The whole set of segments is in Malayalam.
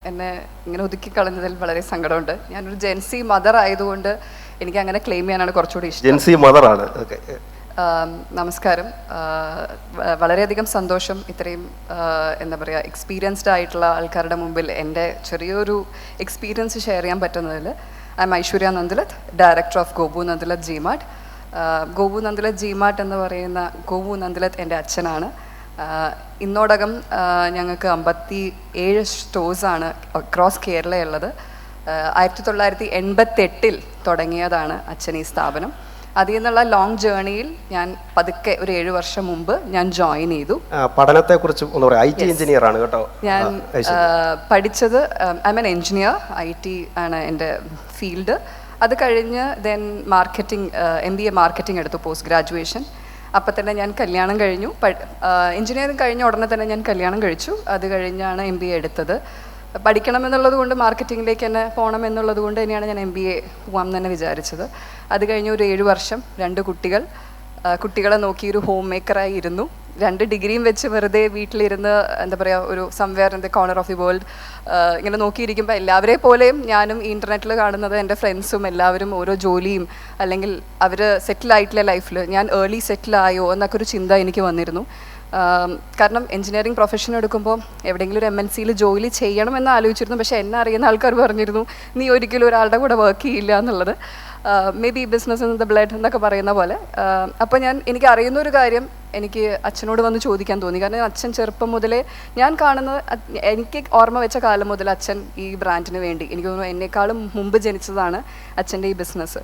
എന്നെ ഇങ്ങനെ ഒതുക്കി കളഞ്ഞതിൽ വളരെ സങ്കടമുണ്ട്. ഞാനൊരു ജെൻസി മദർ ആയതുകൊണ്ട് എനിക്ക് അങ്ങനെ ക്ലെയിം ചെയ്യാനാണ് കുറച്ചുകൂടി ഇഷ്ടം. ജെൻസി മദറാണ്. നമസ്കാരം. വളരെയധികം സന്തോഷം ഇത്രയും എന്താ പറയുക എക്സ്പീരിയൻസ്ഡ് ആയിട്ടുള്ള ആൾക്കാരുടെ മുമ്പിൽ എൻ്റെ ചെറിയൊരു എക്സ്പീരിയൻസ് ഷെയർ ചെയ്യാൻ പറ്റുന്നതിൽ. I am Aishwarya Nandilath, director of Gopu Nandilath G Mart. Gopu Nandilath G Mart എന്ന് പറയുന്ന ഗോപു നന്ദിലത്ത് എൻ്റെ അച്ഛനാണ്. ഇന്നോടകം ഞങ്ങൾക്ക് 57 സ്റ്റോഴ്സാണ് അക്രോസ് കേരളയുള്ളത്. 1988 തുടങ്ങിയതാണ് അച്ഛൻ ഈ സ്ഥാപനം. അതിൽ നിന്നുള്ള ലോങ് ജേർണിയിൽ ഞാൻ പതുക്കെ ഒരു 7 വർഷം മുമ്പ് ഞാൻ ജോയിൻ ചെയ്തു. പഠനത്തെക്കുറിച്ച് ഒന്ന് പറയാം. IT എഞ്ചിനീയർ ആണ് കേട്ടോ. ഞാൻ പഠിച്ചത് I M an engineer, IT ആണ് എൻ്റെ ഫീൽഡ്. അത് കഴിഞ്ഞ് ദെൻ മാർക്കറ്റിംഗ് MBA മാർക്കറ്റിംഗ് എടുത്തു പോസ്റ്റ് ഗ്രാജുവേഷൻ. അപ്പം തന്നെ ഞാൻ കല്യാണം കഴിഞ്ഞു. എഞ്ചിനീയറിംഗ് കഴിഞ്ഞ ഉടനെ തന്നെ ഞാൻ കല്യാണം കഴിച്ചു. അത് കഴിഞ്ഞാണ് MBA എടുത്തത്. പഠിക്കണമെന്നുള്ളത് കൊണ്ട് മാർക്കറ്റിങ്ങിലേക്ക് തന്നെ പോകണം എന്നുള്ളത് കൊണ്ട് തന്നെയാണ് ഞാൻ MBA പോകാം തന്നെ വിചാരിച്ചത്. അത് കഴിഞ്ഞ് ഒരു 7 വർഷം 2 കുട്ടികളെ നോക്കി ഒരു ഹോം മേക്കറായി ഇരുന്നു. 2 ഡിഗ്രിയും വെച്ച് വെറുതെ വീട്ടിലിരുന്ന് എന്താ പറയുക ഒരു somewhere in the corner of the world ഇങ്ങനെ നോക്കിയിരിക്കുമ്പോൾ എല്ലാവരെ പോലെയും ഞാനും ഇൻ്റർനെറ്റിൽ കാണുന്നത് എൻ്റെ ഫ്രണ്ട്സും എല്ലാവരും ഓരോ ജോലിയും അല്ലെങ്കിൽ അവർ സെറ്റിലായിട്ടുള്ള ലൈഫിൽ ഞാൻ ഏർലി സെറ്റിലായോ എന്നൊക്കെ ഒരു ചിന്ത എനിക്ക് വന്നിരുന്നു. കാരണം എഞ്ചിനീയറിംഗ് പ്രൊഫഷൻ എടുക്കുമ്പോൾ എവിടെയെങ്കിലും ഒരു MNCയിൽ ജോലി ചെയ്യണമെന്ന് ആലോചിച്ചിരുന്നു. പക്ഷേ എന്നെ അറിയുന്ന ആൾക്കാർ പറഞ്ഞിരുന്നു നീ ഒരിക്കലും ഒരാളുടെ കൂടെ വർക്ക് ചെയ്യില്ല എന്നുള്ളത്. May be business in the blood എന്നൊക്കെ പറയുന്ന പോലെ. അപ്പോൾ എനിക്ക് അറിയുന്ന ഒരു കാര്യം എനിക്ക് അച്ഛനോട് വന്ന് ചോദിക്കാൻ തോന്നി. കാരണം അച്ഛൻ ചെറുപ്പം മുതലേ ഞാൻ കാണുന്നത്, എനിക്ക് ഓർമ്മ വെച്ച കാലം മുതൽ അച്ഛൻ ഈ ബ്രാൻഡിന് വേണ്ടി എനിക്ക് തോന്നുന്നു എന്നെക്കാളും മുമ്പ് ജനിച്ചതാണ് അച്ഛൻ്റെ ഈ ബിസിനസ്.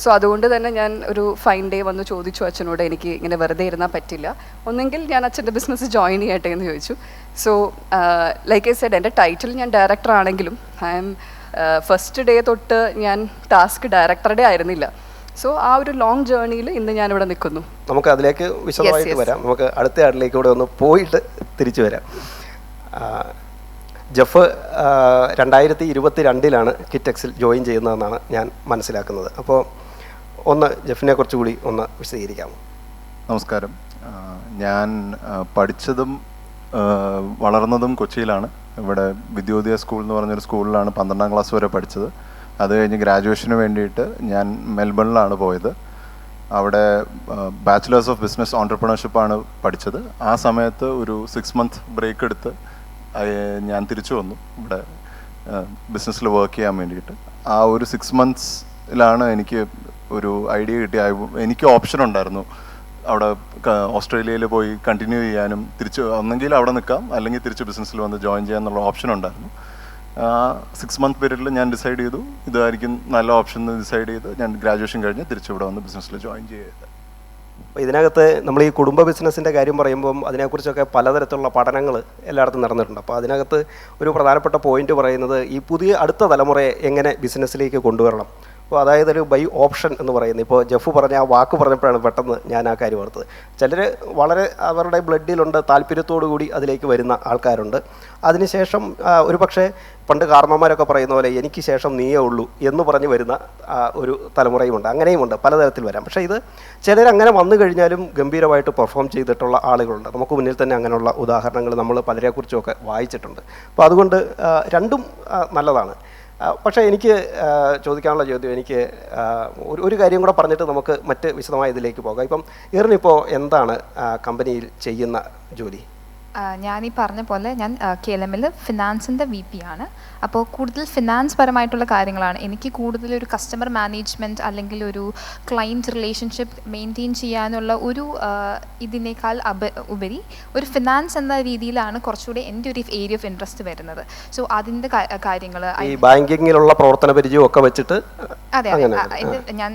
സോ അതുകൊണ്ട് തന്നെ ഞാൻ ഒരു ഫൈൻ ഡേ വന്ന് ചോദിച്ചു അച്ഛനോട്, എനിക്ക് ഇങ്ങനെ വെറുതെ ഇരുന്നാൽ പറ്റില്ല, ഒന്നെങ്കിൽ ഞാൻ അച്ഛൻ്റെ ബിസിനസ് ജോയിൻ ചെയ്യട്ടെ എന്ന് ചോദിച്ചു. സോ ലൈക്ക് ഐ സെഡ്, എൻ്റെ ടൈറ്റിൽ ഞാൻ ഡയറക്ടർ ആണെങ്കിലും ഐ എം ഫസ്റ്റ് ഡേ തൊട്ട് ഞാൻ ടാസ്ക് ഡയറക്ടറുടെ ആയിരുന്നില്ല. സോ ആ ഒരു ലോങ് ജേർണിയിൽ ഇന്ന് ഞാനിവിടെ നിൽക്കുന്നു. നമുക്ക് അതിലേക്ക് വിശദമായിട്ട് വരാം. നമുക്ക് അടുത്ത ആളിലേക്ക് കൂടെ ഒന്ന് പോയിട്ട് തിരിച്ചു വരാം. ജെഫ് 2022 കിറ്റെക്സിൽ ജോയിൻ ചെയ്യുന്നതെന്നാണ് ഞാൻ മനസ്സിലാക്കുന്നത്. അപ്പോൾ ഒന്ന് ജെഫിനെ കുറച്ചുകൂടി ഒന്ന് വിശദീകരിക്കാമോ? നമസ്കാരം. ഞാൻ പഠിച്ചതും വളർന്നതും കൊച്ചിയിലാണ്. ഇവിടെ വിദ്യോദയ സ്കൂൾ എന്ന് പറഞ്ഞൊരു സ്കൂളിലാണ് 12ാം ക്ലാസ് വരെ പഠിച്ചത്. അത് കഴിഞ്ഞ് ഗ്രാജുവേഷന് വേണ്ടിയിട്ട് ഞാൻ മെൽബണിലാണ് പോയത്. അവിടെ ബാച്ചിലേഴ്സ് ഓഫ് ബിസിനസ് ഓൺടർപ്രണർഷിപ്പാണ് പഠിച്ചത്. ആ സമയത്ത് ഒരു 6 മന്ത് ബ്രേക്ക് എടുത്ത് ഞാൻ തിരിച്ചു വന്നു ഇവിടെ ബിസിനസ്സിൽ വർക്ക് ചെയ്യാൻ വേണ്ടിയിട്ട്. ആ ഒരു 6 മന്ത്സിലാണ് എനിക്ക് ഒരു ഐഡിയ കിട്ടിയ. എനിക്ക് ഓപ്ഷൻ ഉണ്ടായിരുന്നു അവിടെ ഓസ്ട്രേലിയയിൽ പോയി കണ്ടിന്യൂ ചെയ്യാനും തിരിച്ച് ഒന്നെങ്കിൽ അവിടെ നിൽക്കാം അല്ലെങ്കിൽ തിരിച്ച് ബിസിനസ്സിൽ വന്ന് ജോയിൻ ചെയ്യാന്നുള്ള ഓപ്ഷൻ ഉണ്ടായിരുന്നു. 6 മന്ത് പീരീഡിൽ ഞാൻ ഡിസൈഡ് ചെയ്തു ഇതായിരിക്കും നല്ല ഓപ്ഷൻ എന്ന് ഡിസൈഡ് ചെയ്ത് ഞാൻ ഗ്രാജുവേഷൻ കഴിഞ്ഞ് തിരിച്ചിവിടെ വന്ന് ബിസിനസ്സിൽ ജോയിൻ ചെയ്തത്. അപ്പോൾ ഇതിനകത്ത് നമ്മൾ ഈ കുടുംബ ബിസിനസ്സിൻ്റെ കാര്യം പറയുമ്പം അതിനെക്കുറിച്ചൊക്കെ പലതരത്തിലുള്ള പഠനങ്ങൾ എല്ലായിടത്തും നടന്നിട്ടുണ്ട്. അപ്പോൾ അതിനകത്ത് ഒരു പ്രധാനപ്പെട്ട പോയിന്റ് പറയുന്നത് ഈ പുതിയ അടുത്ത തലമുറയെ എങ്ങനെ ബിസിനസ്സിലേക്ക് കൊണ്ടുവരണം. അപ്പോൾ അതായത് ഒരു ബൈ ഓപ്ഷൻ എന്ന് പറയുന്നത്, ഇപ്പോൾ ജെഫ് പറഞ്ഞ ആ വാക്ക് പറഞ്ഞപ്പോഴാണ് പെട്ടെന്ന് ഞാൻ ആ കാര്യം ഓർത്തത്. ചിലർ വളരെ അവരുടെ ബ്ലഡിലുണ്ട്, താല്പര്യത്തോടു കൂടി അതിലേക്ക് വരുന്ന ആൾക്കാരുണ്ട്. അതിനുശേഷം ഒരു പക്ഷേ പണ്ട് കാർന്നമാരൊക്കെ പറയുന്ന പോലെ എനിക്ക് ശേഷം നീയേ ഉള്ളൂ എന്ന് പറഞ്ഞ് വരുന്ന ഒരു തലമുറയുമുണ്ട്. അങ്ങനെയുമുണ്ട്, പലതരത്തിൽ വരാം. പക്ഷേ ഇത് ചിലരങ്ങനെ വന്നു കഴിഞ്ഞാലും ഗംഭീരമായിട്ട് പെർഫോം ചെയ്തിട്ടുള്ള ആളുകളുണ്ട്. നമുക്ക് മുന്നിൽ തന്നെ അങ്ങനെയുള്ള ഉദാഹരണങ്ങൾ നമ്മൾ പലരെക്കുറിച്ചുമൊക്കെ വായിച്ചിട്ടുണ്ട്. അപ്പോൾ അതുകൊണ്ട് രണ്ടും നല്ലതാണ്. പക്ഷേ എനിക്ക് ചോദിക്കാനുള്ള ചോദ്യം, എനിക്ക് ഒരു കാര്യം കൂടെ പറഞ്ഞിട്ട് നമുക്ക് മറ്റ് വിശദമായ ഇതിലേക്ക് പോകാം. ഇപ്പം ഇറിനിപ്പോൾ എന്താണ് കമ്പനിയിൽ ചെയ്യുന്ന ജോലി? ഞാനീ പറഞ്ഞ പോലെ ഞാൻ KLMൽ ഫിനാൻസിൻ്റെ VP ആണ്. അപ്പോൾ കൂടുതൽ ഫിനാൻസ് പരമായിട്ടുള്ള കാര്യങ്ങളാണ്. എനിക്ക് കൂടുതൽ ഒരു കസ്റ്റമർ മാനേജ്മെൻറ്റ് അല്ലെങ്കിൽ ഒരു ക്ലയൻറ്റ് റിലേഷൻഷിപ്പ് മെയിൻറ്റെയിൻ ചെയ്യാനുള്ള ഒരു ഇതിനേക്കാൾ ഉപരി ഒരു ഫിനാൻസ് എന്ന രീതിയിലാണ് കുറച്ചുകൂടി എൻ്റെ ഒരു ഏരിയ ഓഫ് ഇൻട്രസ്റ്റ് വരുന്നത്. സോ അതിൻ്റെ കാര്യങ്ങൾ ഈ ബാങ്കിങ്ങിലുള്ള പ്രവർത്തന പരിചയം ഒക്കെ വെച്ചിട്ട്. അതെ, ഞാൻ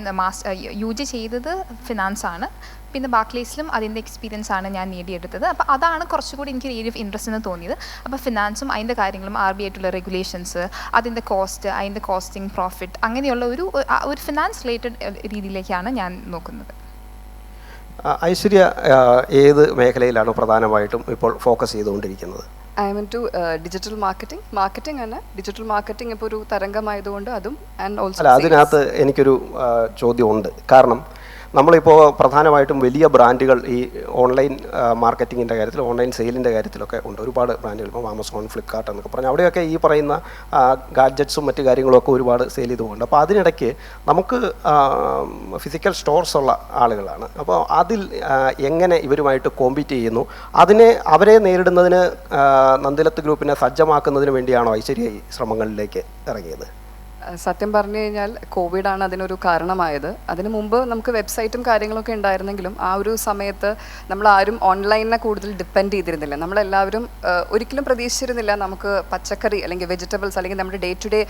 UG ചെയ്തത് ഫിനാൻസ് ആണ്. പിന്നെ ബാക്ക്ലേസിലും അതിൻ്റെ എക്സ്പീരിയൻസ് ആണ് ഞാൻ നേടിയെടുത്തത്. അപ്പോൾ അതാണ് കുറച്ചുകൂടി എനിക്ക് ഏരിയ ഓഫ് ഇൻട്രസ്റ്റ് എന്ന് തോന്നിയത്. അപ്പോൾ ഫിനാൻസും അതിൻ്റെ കാര്യങ്ങളും RBI ആയിട്ടുള്ള റെഗുലേഷൻസ്, അതിൻ്റെ കോസ്റ്റ്, അതിൻ്റെ കോസ്റ്റിംഗ്, പ്രോഫിറ്റ്, അങ്ങനെയുള്ള ഒരു ഫിനാൻസ് റിലേറ്റഡ് രീതിയിലേക്കാണ് ഞാൻ നോക്കുന്നത്. ഐശ്വര്യ ഏത് മേഖലയിലാണ് പ്രധാനമായിട്ടും ഇപ്പോൾ ഫോക്കസ് ചെയ്തുകൊണ്ടിരിക്കുന്നത്? I'm into digital marketing തന്നെ. ഡിജിറ്റൽ മാർക്കറ്റിംഗ് ഇപ്പോൾ ഒരു തരംഗമായതുകൊണ്ട് അതും ആൻഡ് ഓൾസോ അതിനകത്ത് എനിക്കൊരു ചോദ്യമുണ്ട്. കാരണം നമ്മളിപ്പോൾ പ്രധാനമായിട്ടും വലിയ ബ്രാൻഡുകൾ ഈ ഓൺലൈൻ മാർക്കറ്റിങ്ങിൻ്റെ കാര്യത്തിൽ, ഓൺലൈൻ സെയിലിൻ്റെ കാര്യത്തിലൊക്കെ ഉണ്ട്. ഒരുപാട് ബ്രാൻഡുകൾ, ഇപ്പോൾ ആമസോൺ, ഫ്ലിപ്കാർട്ട് എന്നൊക്കെ പറഞ്ഞാൽ അവിടെയൊക്കെ ഈ പറയുന്ന ഗാഡ്ജറ്റ്സും മറ്റ് കാര്യങ്ങളൊക്കെ ഒരുപാട് സെയിൽ ചെയ്ത് പോകുന്നുണ്ട്. അപ്പോൾ അതിനിടയ്ക്ക് നമുക്ക് ഫിസിക്കൽ സ്റ്റോർസ് ഉള്ള ആളുകളാണ്. അപ്പോൾ അതിൽ എങ്ങനെ ഇവരുമായിട്ട് കോമ്പീറ്റ് ചെയ്യുന്നു, അവരെ നേരിടുന്നതിന് നന്ദിലത്ത് ഗ്രൂപ്പിനെ സജ്ജമാക്കുന്നതിന് വേണ്ടിയാണോ ഐശ്വര്യ ഈ ശ്രമങ്ങളിലേക്ക് ഇറങ്ങിയത്? സത്യം പറഞ്ഞു കഴിഞ്ഞാൽ കോവിഡാണ് അതിനൊരു കാരണമായത്. അതിനു മുമ്പ് നമുക്ക് വെബ്സൈറ്റും കാര്യങ്ങളൊക്കെ ഉണ്ടായിരുന്നെങ്കിലും ആ ഒരു സമയത്ത് നമ്മൾ ആരും ഓൺലൈനിനെ കൂടുതൽ ഡിപ്പെൻഡ് ചെയ്തിരുന്നില്ല. നമ്മളെല്ലാവരും ഒരിക്കലും പ്രതീക്ഷിച്ചിരുന്നില്ല നമുക്ക് പച്ചക്കറി അല്ലെങ്കിൽ വെജിറ്റബിൾസ് അല്ലെങ്കിൽ നമ്മുടെ ഡേ ടു ഡേ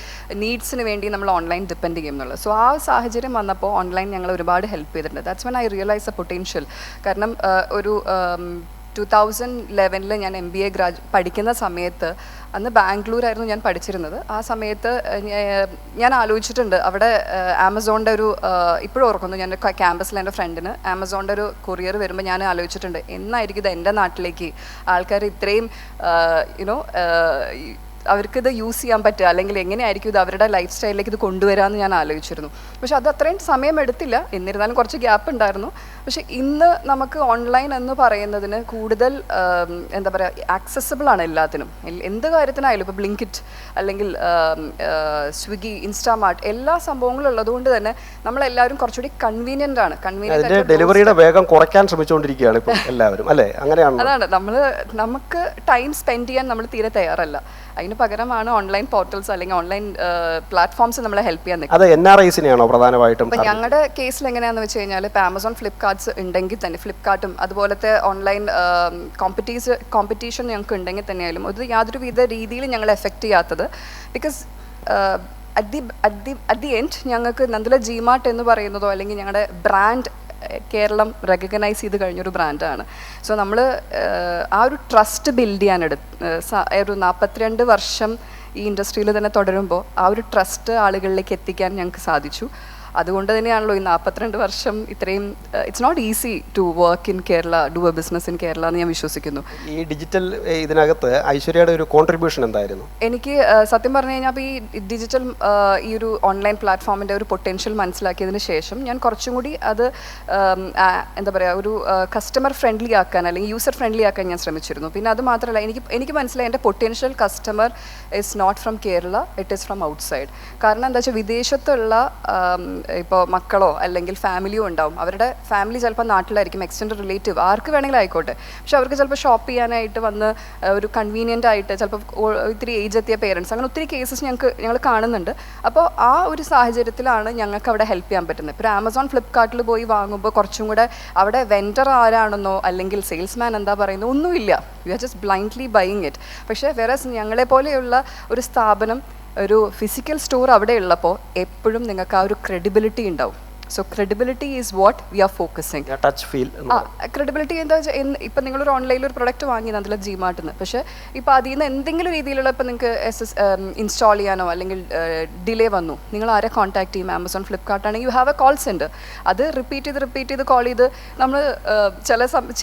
നീഡ്സിന് വേണ്ടി നമ്മൾ ഓൺലൈൻ ഡിപ്പെൻഡ് ചെയ്യുമെന്നുള്ളത്. സോ ആ സാഹചര്യം വന്നപ്പോൾ ഓൺലൈൻ ഞങ്ങൾ ഒരുപാട് ഹെൽപ്പ് ചെയ്തിട്ടുണ്ട്. That's when I realise A potential. കാരണം ഒരു 2011 ഞാൻ MBA പഠിക്കുന്ന സമയത്ത്, അന്ന് ബാംഗ്ലൂരായിരുന്നു ഞാൻ പഠിച്ചിരുന്നത്. ആ സമയത്ത് ഞാൻ ആലോചിച്ചിട്ടുണ്ട് അവിടെ ആമസോണിൻ്റെ ഒരു, ഇപ്പോഴും ഓർക്കുന്നു, ഞാൻ ക്യാമ്പസിൽ എൻ്റെ ഫ്രണ്ടിന് ആമസോണിൻ്റെ ഒരു കൊറിയർ വരുമ്പോൾ ഞാൻ ആലോചിച്ചിട്ടുണ്ട് എന്നായിരിക്കും ഇത് എൻ്റെ നാട്ടിലേക്ക് ആൾക്കാർ ഇത്രയും അവർക്കിത് യൂസ് ചെയ്യാൻ പറ്റുക, അല്ലെങ്കിൽ എങ്ങനെയായിരിക്കും ഇത് അവരുടെ ലൈഫ് സ്റ്റൈലിലേക്ക് ഇത് കൊണ്ടുവരാമെന്ന് ഞാൻ ആലോചിച്ചിരുന്നു. പക്ഷെ അത് അത്രയും സമയം എടുത്തില്ല, എന്നിരുന്നാലും കുറച്ച് ഗ്യാപ്പ് ഉണ്ടായിരുന്നു. പക്ഷെ ഇന്ന് നമുക്ക് ഓൺലൈൻ എന്ന് പറയുന്നതിന് കൂടുതൽ എന്താ പറയുക, ആക്സസിബിൾ ആണ് എല്ലാത്തിനും. എന്ത് കാര്യത്തിനായാലും ഇപ്പോൾ ബ്ലിങ്കിറ്റ് അല്ലെങ്കിൽ സ്വിഗ്ഗി, ഇൻസ്റ്റാമാർട്ട്, എല്ലാ സംഭവങ്ങളും ഉള്ളതുകൊണ്ട് തന്നെ നമ്മളെല്ലാവരും കുറച്ചുകൂടി കൺവീനിയൻ്റ് ആണ്. ഡെലിവറിയുടെ വേഗം കുറയ്ക്കാൻ ശ്രമിച്ചുകൊണ്ടിരിക്കുകയാണ് ഇപ്പോൾ എല്ലാവരും, അല്ലേ? അങ്ങനെയാണ്. അതാണ് നമുക്ക് ടൈം സ്പെൻഡ് ചെയ്യാൻ നമ്മൾ തീരെ തയ്യാറല്ല. അതിന് പകരമാണ് ഓൺലൈൻ പോർട്ടൽസ് അല്ലെങ്കിൽ ഓൺലൈൻ പ്ലാറ്റ്ഫോംസ് നമ്മളെ ഹെൽപ്പ് ചെയ്യാൻ നിൽക്കുന്നത്. അത് NRIസിനെയാണോ പ്രധാനമായിട്ടും? ഇപ്പം ഞങ്ങളുടെ കേസിൽ എങ്ങനെയാണെന്ന് വെച്ച് കഴിഞ്ഞാൽ, ഇപ്പോൾ ആമസോൺ, ഫ്ലിപ്കാർട്ട്സ് ഉണ്ടെങ്കിൽ തന്നെ, ഫ്ലിപ്കാർട്ടും അതുപോലത്തെ ഓൺലൈൻ കോമ്പറ്റീഷൻ ഞങ്ങൾക്ക് ഉണ്ടെങ്കിൽ തന്നെയായാലും അത് യാതൊരുവിധ രീതിയിൽ ഞങ്ങളെ എഫക്റ്റ് ചെയ്യാത്തത്. ബിക്കോസ് അറ്റ് ദി എൻഡ് ഞങ്ങൾക്ക് നന്ദില ജിമാർട്ട് എന്ന് പറയുന്നതോ അല്ലെങ്കിൽ ഞങ്ങളുടെ ബ്രാൻഡ് കേരളം റെക്കഗ്നൈസ് ചെയ്ത് കഴിഞ്ഞൊരു ബ്രാൻഡാണ്. സോ നമ്മൾ ആ ഒരു ട്രസ്റ്റ് ബിൽഡ് ചെയ്യാൻ ഒരു 42 വർഷം ഈ ഇൻഡസ്ട്രിയിൽ തന്നെ തുടരുമ്പോൾ ആ ഒരു ട്രസ്റ്റ് ആളുകളിലേക്ക് എത്തിക്കാൻ ഞങ്ങൾക്ക് സാധിച്ചു. അതുകൊണ്ട് തന്നെയാണല്ലോ ഈ 42 വർഷം ഇത്രയും, it's not easy to work in Kerala, do a business in Kerala എന്ന് ഞാൻ വിശ്വസിക്കുന്നു. ഈ ഡിജിറ്റൽ ഇതിനകത്ത് ഐശ്വര്യയുടെ ഒരു കോൺട്രിബ്യൂഷൻ എന്തായിരുന്നു? എനിക്ക് സത്യം പറഞ്ഞു കഴിഞ്ഞാൽ അപ്പോൾ ഈ ഡിജിറ്റൽ ഈ ഒരു ഓൺലൈൻ പ്ലാറ്റ്ഫോമിൻ്റെ ഒരു പൊട്ടൻഷ്യൽ മനസ്സിലാക്കിയതിന് ശേഷം ഞാൻ കുറച്ചും കൂടി അത് എന്താ പറയുക, ഒരു കസ്റ്റമർ ഫ്രണ്ട്ലി ആക്കാൻ അല്ലെങ്കിൽ യൂസർ ഫ്രണ്ട്ലി ആക്കാൻ ഞാൻ ശ്രമിച്ചിരുന്നു. പിന്നെ അത് മാത്രമല്ല, എനിക്ക് മനസ്സിലായി എൻ്റെ potential customer is not from Kerala, it is from outside. കാരണം എന്താ വെച്ചാൽ വിദേശത്തുള്ള ഇപ്പോൾ മക്കളോ അല്ലെങ്കിൽ ഫാമിലിയോ ഉണ്ടാവും. അവരുടെ ഫാമിലി ചിലപ്പോൾ നാട്ടിലായിരിക്കും, എക്സ്റ്റൻഡ് റിലേറ്റീവ് ആർക്ക് വേണമെങ്കിലും ആയിക്കോട്ടെ. പക്ഷെ അവർക്ക് ചിലപ്പോൾ ഷോപ്പ് ചെയ്യാനായിട്ട് വന്ന് ഒരു കൺവീനിയൻ്റ് ആയിട്ട് ചിലപ്പോൾ ഇത്തിരി ഏജ് എത്തിയ പേരൻസ്, അങ്ങനെ ഒത്തിരി കേസസ് ഞങ്ങൾ കാണുന്നുണ്ട്. അപ്പോൾ ആ ഒരു സാഹചര്യത്തിലാണ് ഞങ്ങൾക്ക് അവിടെ ഹെൽപ്പ് ചെയ്യാൻ പറ്റുന്നത്. ഇപ്പോൾ ആമസോൺ, ഫ്ലിപ്കാർട്ടിൽ പോയി വാങ്ങുമ്പോൾ കുറച്ചും കൂടെ അവിടെ വെൻഡർ ആരാണെന്നോ അല്ലെങ്കിൽ സെയിൽസ്മാൻ എന്താ പറയുന്നത് ഒന്നുമില്ല, you are just blindly buying it. പക്ഷേ വേറെസ് ഞങ്ങളെ പോലെയുള്ള ഒരു സ്ഥാപനം, ഒരു ഫിസിക്കൽ സ്റ്റോർ അവിടെ ഉള്ളപ്പോൾ എപ്പോഴും നിങ്ങൾക്ക് ആ ഒരു ക്രെഡിബിലിറ്റി ഉണ്ടാവും. So credibility is what we R focusing. Touch feel. Credibility എന്താ വെച്ചാൽ, ഇപ്പം നിങ്ങളൊരു ഓൺലൈനിൽ ഒരു പ്രൊഡക്റ്റ് വാങ്ങി നന്ദില ജിമാർട്ടിൽ നിന്ന്, പക്ഷേ ഇപ്പോൾ അതിൽ നിന്ന് എന്തെങ്കിലും രീതിയിലുള്ള ഇപ്പം നിങ്ങൾക്ക് ഇൻസ്റ്റാൾ ചെയ്യാനോ അല്ലെങ്കിൽ ഡിലേ വന്നു, നിങ്ങൾ ആരെ കോൺടാക്ട് ചെയ്യും? ആമസോൺ, ഫ്ലിപ്കാർട്ട് ആണെങ്കിൽ U have A call centre. അത് റിപ്പീറ്റ് ചെയ്ത് കോൾ ചെയ്ത് നമ്മൾ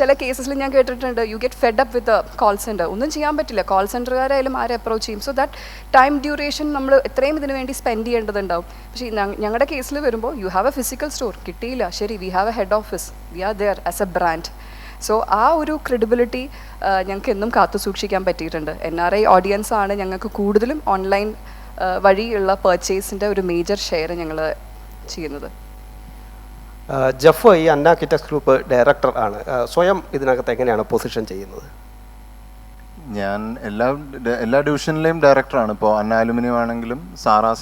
ചില കേസസിൽ ഞാൻ കേട്ടിട്ടുണ്ട്, you get fed up with call centre. ഒന്നും ചെയ്യാൻ പറ്റില്ല, കോൾ സെൻറ്ററുകാരായാലും ആരെ അപ്രോച്ച് ചെയ്യും. സോ ദാറ്റ് ടൈം ഡ്യൂറേഷൻ നമ്മൾ എത്രയും ഇതിനു വേണ്ടി സ്പെൻഡ് ചെയ്യേണ്ടതുണ്ടാവും. പക്ഷേ ഞങ്ങളുടെ കേസിൽ വരുമ്പോൾ you have a physical store, കിട്ടിയില്ല, ശരി, we have a head office, we are there as a brand. So ആ ഒരു ക്രെഡിബിലിറ്റി ഞങ്ങൾക്ക് എന്നും കാത്തു സൂക്ഷിക്കാൻ പറ്റിയിട്ടുണ്ട്. NRI ഓഡിയൻസ് ആണ് ഞങ്ങൾക്ക് കൂടുതലും ഓൺലൈൻ വഴിയുള്ള പർച്ചേസിൻ്റെ ഒരു മേജർ ഷെയർ ഞങ്ങൾ ചെയ്യുന്നത്. ജഫ് ഈ അന്ന കിറ്റക്സ് ഗ്രൂപ്പ് ഡയറക്ടർ ആണ്. സ്വയം ഇതിനകത്ത് എങ്ങനെയാണ് പൊസിഷൻ ചെയ്യുന്നത്? ഞാൻ എല്ലാ ഡിവിഷനിലെയും ഡയറക്ടറാണ്. ഇപ്പോൾ അന്ന അലുമിനിയം ആണെങ്കിലും, സാറാ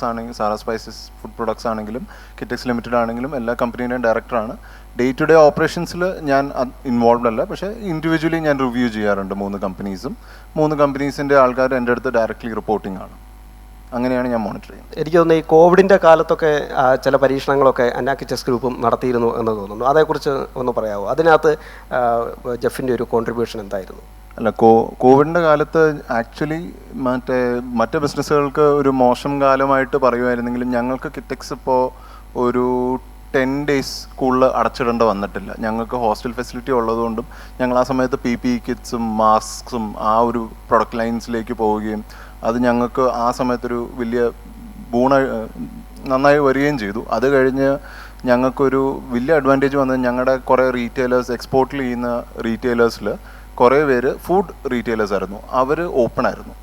സ്പൈസസ് ഫുഡ് പ്രൊഡക്ട്സ് ആണെങ്കിലും, കിറ്റക്സ് ലിമിറ്റഡ് ആണെങ്കിലും എല്ലാ കമ്പനീൻ്റെയും ഡയറക്ടറാണ്. ഡേ ടു ഡേ ഓപ്പറേഷൻസിൽ ഞാൻ ഇൻവോൾവ് അല്ല, പക്ഷേ ഇൻഡിവിജ്വലി ഞാൻ റിവ്യൂ ചെയ്യാറുണ്ട് 3 കമ്പനീസും. 3 കമ്പനീസിൻ്റെ ആൾക്കാർ എൻ്റെ അടുത്ത് ഡയറക്റ്റ്ലി റിപ്പോർട്ടിംഗ് ആണ്. അങ്ങനെയാണ് ഞാൻ മോണിറ്റർ ചെയ്യുന്നത്. എനിക്ക് തോന്നുന്നു ഈ കോവിഡിൻ്റെ കാലത്തൊക്കെ ചില പരീക്ഷണങ്ങളൊക്കെ അന്ന കിറ്റക്സ് ഗ്രൂപ്പും നടത്തിയിരുന്നു എന്ന് തോന്നുന്നു. അതേക്കുറിച്ച് ഒന്ന് പറയാമോ? അതിനകത്ത് ജഫിൻ്റെ ഒരു കോൺട്രിബ്യൂഷൻ എന്തായിരുന്നു? അല്ല, കോവിഡിൻ്റെ കാലത്ത് ആക്ച്വലി മറ്റ് ബിസിനസ്സുകൾക്ക് ഒരു മോശം കാലമായിട്ട് പറയുമായിരുന്നെങ്കിലും ഞങ്ങൾക്ക് കിറ്റക്സ് ഇപ്പോൾ ഒരു 10 days സ്കൂളിൽ അടച്ചിടേണ്ട വന്നിട്ടില്ല. ഞങ്ങൾക്ക് ഹോസ്റ്റൽ ഫെസിലിറ്റി ഉള്ളതുകൊണ്ടും ഞങ്ങൾ ആ സമയത്ത് PPE കിറ്റ്സും മാസ്ക്സും ആ ഒരു പ്രൊഡക്റ്റ് ലൈൻസിലേക്ക് പോവുകയും അത് ഞങ്ങൾക്ക് ആ സമയത്തൊരു വലിയ നന്നായി വരികയും ചെയ്തു. അത് കഴിഞ്ഞ് ഞങ്ങൾക്കൊരു വലിയ അഡ്വാൻറ്റേജ് വന്നത് ഞങ്ങളുടെ കുറേ റീറ്റെയിലേഴ്സ് എക്സ്പോർട്ടിൽ ചെയ്യുന്ന റീറ്റെയിലേഴ്സിൽ കുറേ പേര് ഫുഡ് റീറ്റെയിലേഴ്സ് ആയിരുന്നു. അവർ ഓപ്പൺ ആയിരുന്നു.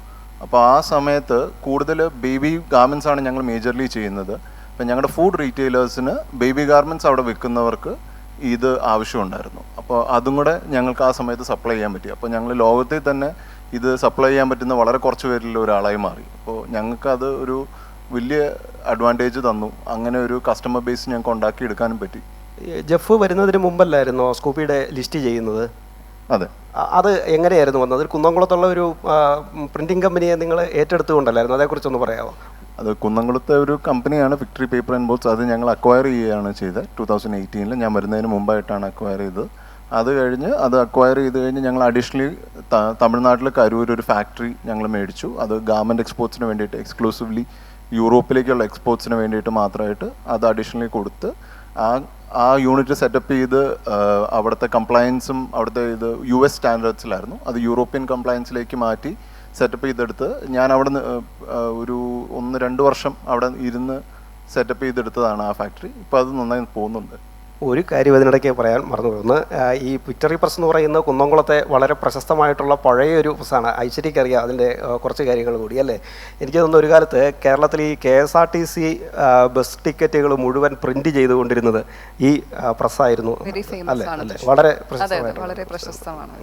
അപ്പോൾ ആ സമയത്ത് കൂടുതൽ ബേബി ഗാർമെൻറ്റ്സ് ആണ് ഞങ്ങൾ മേജർലി ചെയ്യുന്നത്. അപ്പം ഞങ്ങളുടെ ഫുഡ് റീറ്റെയിലേഴ്സിന് ബേബി ഗാർമെൻറ്റ്സ് അവിടെ വിൽക്കുന്നവർക്ക് ഇത് ആവശ്യമുണ്ടായിരുന്നു. അപ്പോൾ അതും കൂടെ ഞങ്ങൾക്ക് ആ സമയത്ത് സപ്ലൈ ചെയ്യാൻ പറ്റി. അപ്പോൾ ഞങ്ങൾ ലോകത്തിൽ തന്നെ ഇത് സപ്ലൈ ചെയ്യാൻ പറ്റുന്ന വളരെ കുറച്ച് പേരിൽ ഒരാളായി മാറി. അപ്പോൾ ഞങ്ങൾക്കത് ഒരു വലിയ അഡ്വാൻറ്റേജ് തന്നു. അങ്ങനെ ഒരു കസ്റ്റമർ ബേസ് ഞങ്ങൾക്ക് ഉണ്ടാക്കിയെടുക്കാനും പറ്റി. ജെഫ് വരുന്നതിന് മുമ്പല്ലായിരുന്നോ സ്കൂപ്പിയുടെ ലിസ്റ്റ് ചെയ്യുന്നത്? അതെ. അത് എങ്ങനെയായിരുന്നു വന്നത്? ഒരു കുന്നംകുളത്തുള്ള ഒരു പ്രിൻറ്റിംഗ് കമ്പനിയെ നിങ്ങൾ ഏറ്റെടുത്തുകൊണ്ടല്ലായിരുന്നു? അതേക്കുറിച്ചൊന്ന് പറയാമോ? അത് കുന്നംകുളത്തെ ഒരു കമ്പനിയാണ് വിക്ടറി പേപ്പർ ആൻഡ് ബോർഡ്സ്. അത് ഞങ്ങൾ അക്വയർ ചെയ്യുകയാണ് ചെയ്തത് 2018. ഞാൻ വരുന്നതിന് മുമ്പായിട്ടാണ് അക്വയർ ചെയ്തത്. അത് കഴിഞ്ഞ് അത് അക്വയർ ചെയ്ത് കഴിഞ്ഞ് ഞങ്ങൾ അഡീഷണലി തമിഴ്നാട്ടിൽ കരൂർ ഒരു ഫാക്ടറി ഞങ്ങൾ മേടിച്ചു. അത് ഗാർമെൻറ്റ് എക്സ്പോർട്സിന് വേണ്ടിയിട്ട്, എക്സ്ക്ലൂസീവ്ലി യൂറോപ്പിലേക്കുള്ള എക്സ്പോർട്സിന് വേണ്ടിയിട്ട് മാത്രമായിട്ട് അത് അഡീഷണലി കൊടുത്ത് ആ യൂണിറ്റ് സെറ്റപ്പ് ചെയ്ത് അവിടുത്തെ കംപ്ലയൻസും അവിടുത്തെ ഇത് US സ്റ്റാൻഡേർഡ്സിലായിരുന്നു. അത് യൂറോപ്യൻ കംപ്ലയൻസിലേക്ക് മാറ്റി സെറ്റപ്പ് ചെയ്തെടുത്ത് ഞാൻ അവിടെ ഒരു 1-2 വർഷം അവിടെ ഇരുന്ന് സെറ്റപ്പ് ചെയ്തെടുത്തതാണ് ആ ഫാക്ടറി. ഇപ്പോൾ അത് നന്നായി പോകുന്നുണ്ട്. ഒരു കാര്യം അതിനിടയ്ക്ക് പറയാൻ മറന്നു പോകുന്നു. ഈ വിക്ടറി പ്രസ് എന്ന് പറയുന്ന കുന്നംകുളത്തെ വളരെ പ്രശസ്തമായിട്ടുള്ള പഴയൊരു പ്രസ്സാണ്. ഐശ്വര്യക്കറിയാം അതിൻ്റെ കുറച്ച് കാര്യങ്ങൾ കൂടി അല്ലേ? എനിക്ക് തോന്നുന്നു ഒരു കാലത്ത് കേരളത്തിൽ ഈ KSRTC ബസ് ടിക്കറ്റുകൾ മുഴുവൻ പ്രിന്റ് ചെയ്തുകൊണ്ടിരുന്നത് ഈ പ്രസ്സായിരുന്നു അല്ലേ? അല്ലേ, വളരെ പ്രശസ്തമാണ്.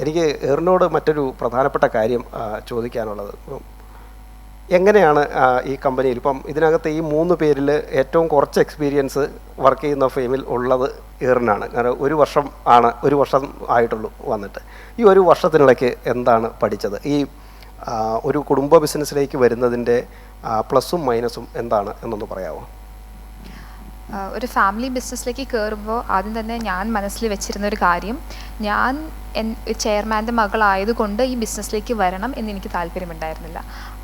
എനിക്ക് ഏറിനോട് മറ്റൊരു പ്രധാനപ്പെട്ട കാര്യം ചോദിക്കാനുള്ളത്, എങ്ങനെയാണ് ഈ കമ്പനിയിൽ ഇപ്പം ഇതിനകത്ത് ഈ 3 പേരിൽ ഏറ്റവും കുറച്ച് എക്സ്പീരിയൻസ് വർക്ക് ചെയ്യുന്ന ഫേമിൽ ഉള്ളത് ഏറിനാണ്. കാരണം 1 വർഷം ആയിട്ടുള്ളൂ വന്നിട്ട്. ഈ 1 വർഷത്തിനിടയ്ക്ക് എന്താണ് പഠിച്ചത്? ഈ ഒരു കുടുംബ ബിസിനസ്സിലേക്ക് വരുന്നതിൻ്റെ പ്ലസും മൈനസും എന്താണ് എന്നൊന്ന് പറയാമോ? ഒരു ഫാമിലി ബിസിനസ്സിലേക്ക് കയറുമ്പോൾ ആദ്യം തന്നെ ഞാൻ മനസ്സിൽ വെച്ചിരുന്ന ഒരു കാര്യം, ഞാൻ ചെയർമാൻ്റെ മകളായതുകൊണ്ട് ഈ ബിസിനസ്സിലേക്ക് വരണം എന്ന് എനിക്ക് താല്പര്യമുണ്ടായിരുന്നില്ല.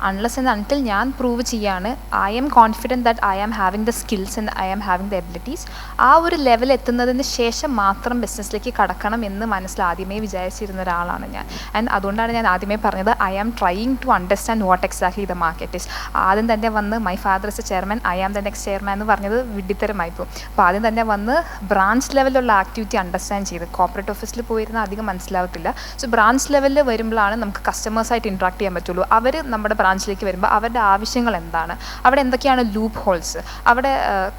അൺലെസ് ആൻഡ് അൺടിൽ ഞാൻ പ്രൂവ് ചെയ്യാണ് I am confident that I am having the skills and I am having the abilities, ആ ഒരു ലെവൽ എത്തുന്നതിന് ശേഷം മാത്രം ബിസിനസ്സിലേക്ക് കടക്കണം എന്ന് മനസ്സിൽ ആദ്യമേ വിചാരിച്ചിരുന്ന ഒരാളാണ് ഞാൻ. ആൻഡ് അതുകൊണ്ടാണ് ഞാൻ ആദ്യമേ പറഞ്ഞത് I am trying to understand what exactly the market is. ആദ്യം തന്നെ വന്ന് my father is a chairman, I am the next chairman എന്ന് പറഞ്ഞത് വിഡ്ഢിത്തരമായിപ്പോൾ. അപ്പോൾ ആദ്യം തന്നെ വന്ന് ബ്രാഞ്ച് ലെവലിലുള്ള ആക്ടിവിറ്റി അണ്ടർസ്റ്റാൻഡ് ചെയ്ത്, കോർപ്പറേറ്റ് ഓഫീസിൽ പോയിരുന്ന അധികം മനസ്സിലാവത്തില്ല. സോ ബ്രാഞ്ച് ലെവലിൽ വരുമ്പോഴാണ് നമുക്ക് കസ്റ്റമേഴ്സായിട്ട് ഇൻട്രാക്ട് ചെയ്യാൻ പറ്റുള്ളൂ. അവർ നമ്മുടെ ബ്രാഞ്ചിലേക്ക് വരുമ്പോൾ അവരുടെ ആവശ്യങ്ങൾ എന്താണ്, അവിടെ എന്തൊക്കെയാണ് ലൂപ്പ് ഹോൾസ്, അവിടെ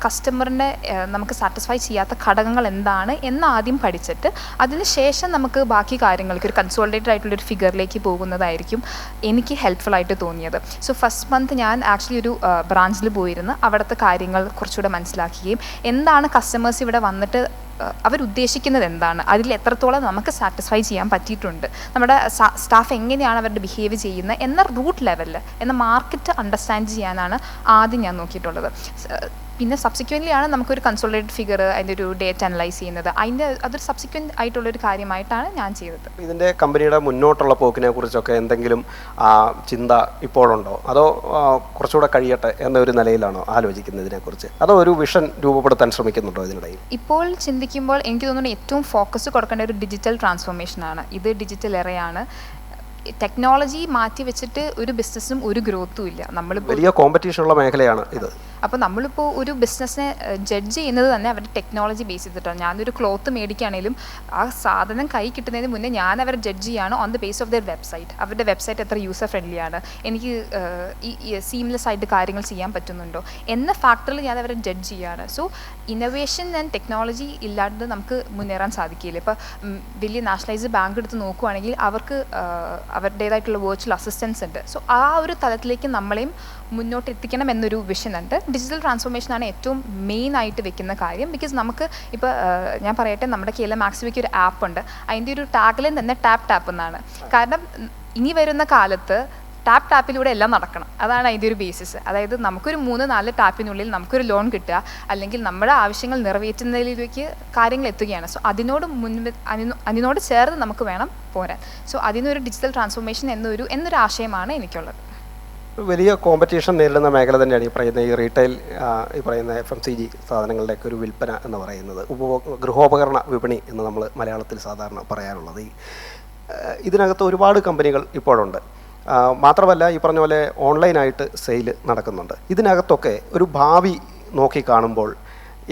കസ്റ്റമറിനെ നമുക്ക് സാറ്റിസ്ഫൈ ചെയ്യാത്ത ഘടകങ്ങൾ എന്താണ് എന്ന് ആദ്യം പഠിച്ചിട്ട് അതിന് ശേഷം നമുക്ക് ബാക്കി കാര്യങ്ങൾക്ക് ഒരു കൺസോൾട്ടേറ്റഡ് ആയിട്ടുള്ളൊരു ഫിഗറിലേക്ക് പോകുന്നതായിരിക്കും എനിക്ക് ഹെൽപ്ഫുൾ ആയിട്ട് തോന്നിയത്. സോ ഫസ്റ്റ് മന്ത് ഞാൻ ആക്ച്വലി ഒരു ബ്രാഞ്ചിൽ പോയിരുന്ന് അവിടുത്തെ കാര്യങ്ങൾ കുറച്ചുകൂടെ മനസ്സിലാക്കുകയും എന്താണ് കസ്റ്റമേഴ്സ് ഇവിടെ വന്നിട്ട് അവരുദ്ദേശിക്കുന്നത് എന്താണ്, അതിൽ എത്രത്തോളം നമുക്ക് സാറ്റിസ്ഫൈ ചെയ്യാൻ പറ്റിയിട്ടുണ്ട്, നമ്മുടെ സ്റ്റാഫ് എങ്ങനെയാണ് അവരുടെ ബിഹേവ് ചെയ്യുന്നത് എന്ന റൂട്ട് ലെവലിൽ എന്ന മാർക്കറ്റ് അണ്ടർസ്റ്റാൻഡ് ചെയ്യാനാണ് ആദ്യം ഞാൻ നോക്കിയിട്ടുള്ളത്. പിന്നെ സബ്സിക്വൻ്റ്ലി ആണ് നമുക്കൊരു കൺസോൾട്ടേറ്റഡ് ഫിഗർ അതിൻ്റെ ഒരു ഡേറ്റ അനലൈസ് ചെയ്യുന്നത്. അതൊരു സബ്സിക്വൻ്റ് ആയിട്ടുള്ളൊരു കാര്യമായിട്ടാണ് ഞാൻ ചെയ്തത്. ഇതിൻ്റെ കമ്പനിയുടെ മുന്നോട്ടുള്ള പോക്കിനെ കുറിച്ചൊക്കെ എന്തെങ്കിലും ചിന്ത ഇപ്പോഴുണ്ടോ, അതോ കുറച്ചുകൂടെ കഴിയട്ടെ എന്നൊരു നിലയിലാണോ ആലോചിക്കുന്നത് ഇതിനെക്കുറിച്ച്, അതോ ഒരു വിഷൻ രൂപപ്പെടുത്താൻ ശ്രമിക്കുന്നുണ്ടോ ഇതിനിടയിൽ? ഇപ്പോൾ ചിന്തിക്കുമ്പോൾ എനിക്ക് തോന്നുന്നു ഏറ്റവും ഫോക്കസ് കൊടുക്കേണ്ട ഒരു ഡിജിറ്റൽ ട്രാൻസ്ഫോർമേഷനാണ്. ഇത് ഡിജിറ്റൽ എറയാണ്. ടെക്നോളജി മാറ്റി വെച്ചിട്ട് ഒരു ബിസിനസ്സും ഒരു ഗ്രോത്തും ഇല്ല. നമ്മളിപ്പോൾ വലിയ കോമ്പറ്റീഷനുള്ള മേഖലയാണ് ഇത്. അപ്പോൾ നമ്മളിപ്പോൾ ഒരു ബിസിനസ്സിനെ ജഡ്ജ് ചെയ്യുന്നത് തന്നെ അവരുടെ ടെക്നോളജി ബേസ് ചെയ്തിട്ടാണ്. ഞാനൊരു ക്ലോത്ത് മേടിക്കുകയാണെങ്കിലും ആ സാധനം കൈ കിട്ടുന്നതിന് മുന്നേ ഞാൻ അവരെ ജഡ്ജ് ചെയ്യാണ് on the base of there website. അവരുടെ വെബ്സൈറ്റ് എത്ര യൂസർ ഫ്രണ്ട്ലി ആണ്, എനിക്ക് ഈ സീംലെസ് ആയിട്ട് കാര്യങ്ങൾ ചെയ്യാൻ പറ്റുന്നുണ്ടോ എന്ന ഫാക്ടറിൽ ഞാൻ അവരെ ജഡ്ജ് ചെയ്യാണ്. സോ ഇന്നോവേഷൻ ആൻഡ് ടെക്നോളജി ഇല്ലാണ്ട് നമുക്ക് മുന്നേറാൻ സാധിക്കില്ല. ഇപ്പോൾ വലിയ നാഷണലൈസ്ഡ് ബാങ്ക് എടുത്ത് നോക്കുകയാണെങ്കിൽ അവർക്ക് അവരുടേതായിട്ടുള്ള വെർച്വൽ അസിസ്റ്റൻസ് ഉണ്ട്. സോ ആ ഒരു തലത്തിലേക്ക് നമ്മളെയും മുന്നോട്ട് എത്തിക്കണം എന്നൊരു വിഷൻ ഉണ്ട്. ഡിജിറ്റൽ ട്രാൻസ്ഫോർമേഷനാണ് ഏറ്റവും മെയിൻ ആയിട്ട് വെക്കുന്ന കാര്യം. ബിക്കോസ് നമുക്ക് ഇപ്പോൾ ഞാൻ പറയട്ടെ, നമ്മുടെ KLM Maxviക്ക് ഒരു ആപ്പ് ഉണ്ട്. അതിൻ്റെ ഒരു ടാഗ്ലൈൻ തന്നെ ടാപ്പ് എന്നാണ്. കാരണം ഇനി വരുന്ന കാലത്ത് ടാപ്പിലൂടെ എല്ലാം നടക്കണം. അതാണ് അതിൻ്റെ ഒരു ബേസിസ്. അതായത് നമുക്കൊരു 3-4 ടാപ്പിനുള്ളിൽ നമുക്കൊരു ലോൺ കിട്ടുക, അല്ലെങ്കിൽ നമ്മുടെ ആവശ്യങ്ങൾ നിറവേറ്റുന്നതിലേക്ക് കാര്യങ്ങൾ എത്തുകയാണ്. സോ അതിനോട് ചേർന്ന് നമുക്ക് വേണം പോരാൻ. സോ അതിനൊരു ഡിജിറ്റൽ ട്രാൻസ്ഫോർമേഷൻ എന്നൊരു ആശയമാണ് എനിക്കുള്ളത്. വലിയ കോമ്പറ്റീഷൻ നേരിടുന്ന മേഖല തന്നെയാണ് ഈ പറയുന്ന ഈ റീറ്റെയിൽ, ഈ പറയുന്ന FMCG സാധനങ്ങളുടെയൊക്കെ ഒരു വിൽപ്പന എന്ന് പറയുന്നത്. ഗൃഹോപകരണ വിപണി എന്ന് നമ്മൾ മലയാളത്തിൽ സാധാരണ പറയാനുള്ളത്. ഇതിനകത്ത് ഒരുപാട് കമ്പനികൾ ഇപ്പോഴുണ്ട്. മാത്രമല്ല ഈ പറഞ്ഞ പോലെ ഓൺലൈനായിട്ട് സെയിൽ നടക്കുന്നുണ്ട്. ഇതിനകത്തൊക്കെ ഒരു ഭാവി നോക്കി കാണുമ്പോൾ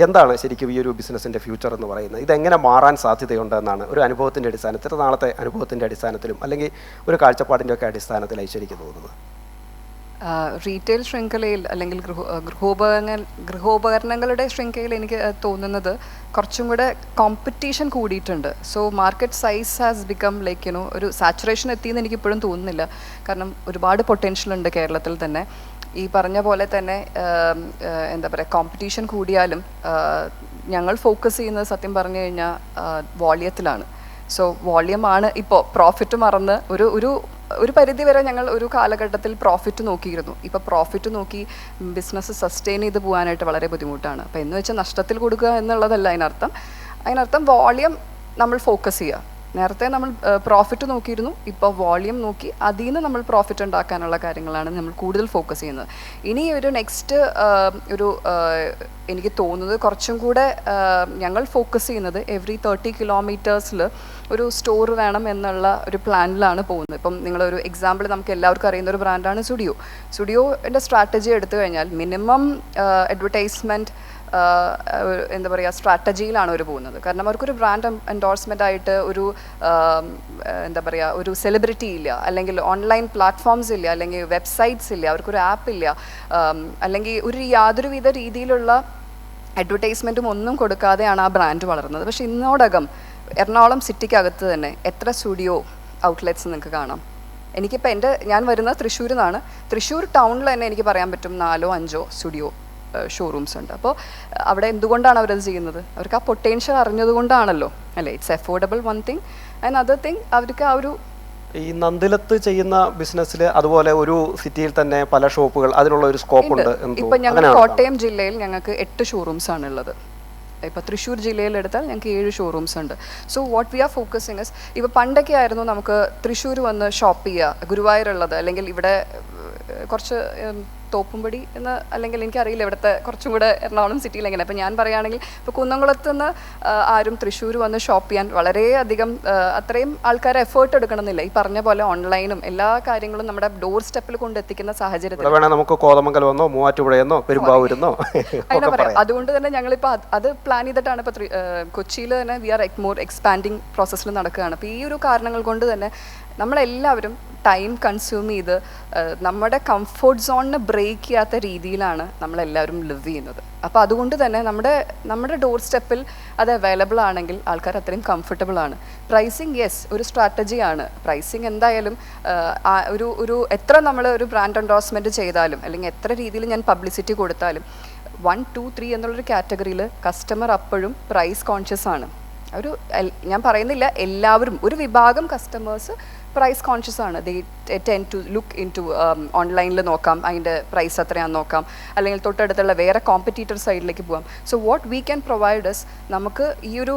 എന്താണ് ശരിക്കും ഈ ഒരു ബിസിനസ്സിൻ്റെ ഫ്യൂച്ചർ എന്ന് പറയുന്നത്? ഇതെങ്ങനെ മാറാൻ സാധ്യതയുണ്ടെന്നാണ് ഒരു അനുഭവത്തിൻ്റെ അടിസ്ഥാനത്തിൽ, ഇത്ര നാളത്തെ അനുഭവത്തിൻ്റെ അടിസ്ഥാനത്തിലും അല്ലെങ്കിൽ ഒരു കാഴ്ചപ്പാടിൻ്റെ ഒക്കെ അടിസ്ഥാനത്തിലായി ശരിക്കും തോന്നുന്നത്? റീറ്റെയിൽ ശൃംഖലയിൽ അല്ലെങ്കിൽ ഗൃഹോപകരണങ്ങളുടെ ശൃംഖലയിൽ എനിക്ക് തോന്നുന്നത് കുറച്ചും കൂടെ കോമ്പറ്റീഷൻ കൂടിയിട്ടുണ്ട്. So market size has become like you know ഒരു സാച്ചുറേഷൻ എത്തിയെന്ന് എനിക്കിപ്പോഴും തോന്നുന്നില്ല. കാരണം ഒരുപാട് പൊട്ടൻഷ്യൽ ഉണ്ട് കേരളത്തിൽ തന്നെ. ഈ പറഞ്ഞ പോലെ തന്നെ എന്താ പറയുക, കോമ്പറ്റീഷൻ കൂടിയാലും ഞങ്ങൾ ഫോക്കസ് ചെയ്യുന്നത് സത്യം പറഞ്ഞു കഴിഞ്ഞാൽ വോളിയത്തിലാണ്. സോ വോളിയമാണ് ഇപ്പോൾ. പ്രോഫിറ്റ് മറന്ന് ഒരു പരിധി വരെ ഞങ്ങൾ ഒരു കാലഘട്ടത്തിൽ പ്രോഫിറ്റ് നോക്കിയിരുന്നു. ഇപ്പോൾ പ്രോഫിറ്റ് നോക്കി ബിസിനസ് സസ്റ്റെയിൻ ചെയ്ത് പോകാനായിട്ട് വളരെ ബുദ്ധിമുട്ടാണ്. അപ്പോൾ എന്ന് വെച്ചാൽ നഷ്ടത്തിൽ കൊടുക്കുക എന്നുള്ളതല്ല അതിനർത്ഥം വോളിയം നമ്മൾ ഫോക്കസ് ചെയ്യുക. നേരത്തെ നമ്മൾ പ്രോഫിറ്റ് നോക്കിയിരുന്നു, ഇപ്പോൾ വോളിയം നോക്കി അതിൽ നിന്ന് നമ്മൾ പ്രോഫിറ്റ് ഉണ്ടാക്കാനുള്ള കാര്യങ്ങളാണ് നമ്മൾ കൂടുതൽ ഫോക്കസ് ചെയ്യുന്നത്. ഇനി ഒരു നെക്സ്റ്റ് എനിക്ക് തോന്നുന്നത് കുറച്ചും കൂടെ ഞങ്ങൾ ഫോക്കസ് ചെയ്യുന്നത് എവറി 30 കിലോമീറ്റേഴ്സിൽ ഒരു സ്റ്റോർ വേണം എന്നുള്ള ഒരു പ്ലാനിലാണ് പോകുന്നത്. ഇപ്പം നിങ്ങളൊരു എക്സാമ്പിൾ നമുക്ക് എല്ലാവർക്കും അറിയുന്ന ഒരു ബ്രാൻഡാണ് സ്റ്റുഡിയോൻ്റെ സ്ട്രാറ്റജി എടുത്തു കഴിഞ്ഞാൽ മിനിമം അഡ്വർടൈസ്മെൻറ്റ് എന്താ പറയുക സ്ട്രാറ്റജിയിലാണ് അവർ പോകുന്നത്. കാരണം അവർക്കൊരു ബ്രാൻഡ് എൻഡോഴ്സ്മെൻ്റ് ആയിട്ട് ഒരു എന്താ പറയുക ഒരു സെലിബ്രിറ്റി ഇല്ല, അല്ലെങ്കിൽ ഓൺലൈൻ പ്ലാറ്റ്ഫോംസ് ഇല്ല, അല്ലെങ്കിൽ വെബ്സൈറ്റ്സ് ഇല്ല, അവർക്കൊരു ആപ്പ് ഇല്ല, അല്ലെങ്കിൽ യാതൊരുവിധ രീതിയിലുള്ള അഡ്വർടൈസ്മെൻറ്റും ഒന്നും കൊടുക്കാതെയാണ് ആ ബ്രാൻഡ് വളർന്നത്. പക്ഷേ ഇന്നോടകം എറണാകുളം സിറ്റിക്കകത്ത് തന്നെ എത്ര സ്റ്റുഡിയോ ഔട്ട്ലെറ്റ്സ് നിങ്ങൾക്ക് കാണാം? എനിക്കിപ്പോൾ ഞാൻ വരുന്നത് തൃശ്ശൂരിൽ നിന്നാണ്. തൃശ്ശൂർ ടൗണിൽ തന്നെ എനിക്ക് പറയാൻ പറ്റും 4-5 സ്റ്റുഡിയോ ഷോറൂംസ് ഉണ്ട്. അപ്പോൾ അവിടെ എന്തുകൊണ്ടാണ് അവരത് ചെയ്യുന്നത്? അവർക്ക് ആ പൊട്ടൻഷ്യൽ അറിഞ്ഞതുകൊണ്ടാണല്ലോ, അല്ലേ? It's affordable one thing and other thing അവർക്ക് ആ ഒരു ഈ നന്ദിലത്ത് ചെയ്യുന്ന ബിസിനസ്സിൽ അതുപോലെ ഒരു സിറ്റിയിൽ തന്നെ പല ഷോപ്പുകൾ അതിനുള്ള ഒരു സ്കോപ്പ് ഉണ്ട്. ഇപ്പം ഞങ്ങൾ കോട്ടയം ജില്ലയിൽ ഞങ്ങൾക്ക് 8 ഷോറൂംസ് ആണ് ഉള്ളത്. ഇപ്പോൾ തൃശ്ശൂർ ജില്ലയിൽ എടുത്താൽ ഞങ്ങൾക്ക് 7 ഷോറൂംസ് ഉണ്ട്. So what we R focusing is, ഇപ്പോൾ പണ്ടൊക്കെ ആയിരുന്നു നമുക്ക് തൃശ്ശൂർ വന്ന് ഷോപ്പ് ചെയ്യുക, ഗുരുവായൂരുള്ളത്, അല്ലെങ്കിൽ ഇവിടെ കുറച്ച് തോപ്പുംപടി എന്ന്, അല്ലെങ്കിൽ എനിക്കറിയില്ല ഇവിടുത്തെ കുറച്ചും കൂടെ എറണാകുളം സിറ്റിയിൽ എങ്ങനെ. അപ്പോൾ ഞാൻ പറയുകയാണെങ്കിൽ ഇപ്പോൾ കുന്നംകുളത്ത് നിന്ന് ആരും തൃശ്ശൂർ വന്ന് ഷോപ്പ് ചെയ്യാൻ വളരെയധികം അത്രയും ആൾക്കാർ എഫേർട്ട് എടുക്കണമെന്നില്ല. ഈ പറഞ്ഞ പോലെ ഓൺലൈനും എല്ലാ കാര്യങ്ങളും നമ്മുടെ ഡോർ സ്റ്റെപ്പിൽ കൊണ്ടെത്തിക്കുന്ന സാഹചര്യത്തിൽ നമുക്ക് കോതമംഗലമെന്നോ മൂവാറ്റുപുഴയെന്നോ പെരുമ്പാവൂരെന്നോ അങ്ങനെ പറയാം. അതുകൊണ്ട് തന്നെ ഞങ്ങളിപ്പോൾ അത് പ്ലാൻ ചെയ്തിട്ടാണ് ഇപ്പോൾ കൊച്ചിയിൽ തന്നെ വി ആർ മോർ എക്സ്പാൻഡിങ് പ്രോസസ്സിൽ നടക്കുകയാണ്. അപ്പോൾ ഈ ഒരു കാരണങ്ങൾ കൊണ്ട് തന്നെ നമ്മളെല്ലാവരും ടൈം കൺസ്യൂം ചെയ്ത് നമ്മുടെ കംഫർട്ട് സോണിന് ബ്രേക്ക് ചെയ്യാത്ത രീതിയിലാണ് നമ്മളെല്ലാവരും ലിവ് ചെയ്യുന്നത്. അപ്പോൾ അതുകൊണ്ട് തന്നെ നമ്മുടെ ഡോർ സ്റ്റെപ്പിൽ അത് അവൈലബിൾ ആണെങ്കിൽ ആൾക്കാർ അത്രയും കംഫർട്ടബിൾ ആണ്. പ്രൈസിങ് യെസ് ഒരു സ്ട്രാറ്റജിയാണ്. പ്രൈസിങ് എന്തായാലും ഒരു എത്ര നമ്മൾ ഒരു ബ്രാൻഡ് എൻഡോഴ്സ്മെൻറ്റ് ചെയ്താലും, അല്ലെങ്കിൽ എത്ര രീതിയിൽ ഞാൻ പബ്ലിസിറ്റി കൊടുത്താലും 1, 2, 3 എന്നുള്ളൊരു കാറ്റഗറിയിൽ കസ്റ്റമർ അപ്പോഴും പ്രൈസ് കോൺഷ്യസ് ആണ്. ഞാൻ പറയുന്നില്ല എല്ലാവരും, ഒരു വിഭാഗം കസ്റ്റമേഴ്സ് പ്രൈസ് കോൺഷ്യസ് ആണ്. They tend to look into ഓൺലൈനിൽ നോക്കാം, അതിൻ്റെ പ്രൈസ് എത്രയാണെന്ന് നോക്കാം, അല്ലെങ്കിൽ തൊട്ടടുത്തുള്ള വേറെ കോമ്പറ്റീറ്റർ സൈഡിലേക്ക് പോകാം. So what we can provide is, നമുക്ക് ഈ ഒരു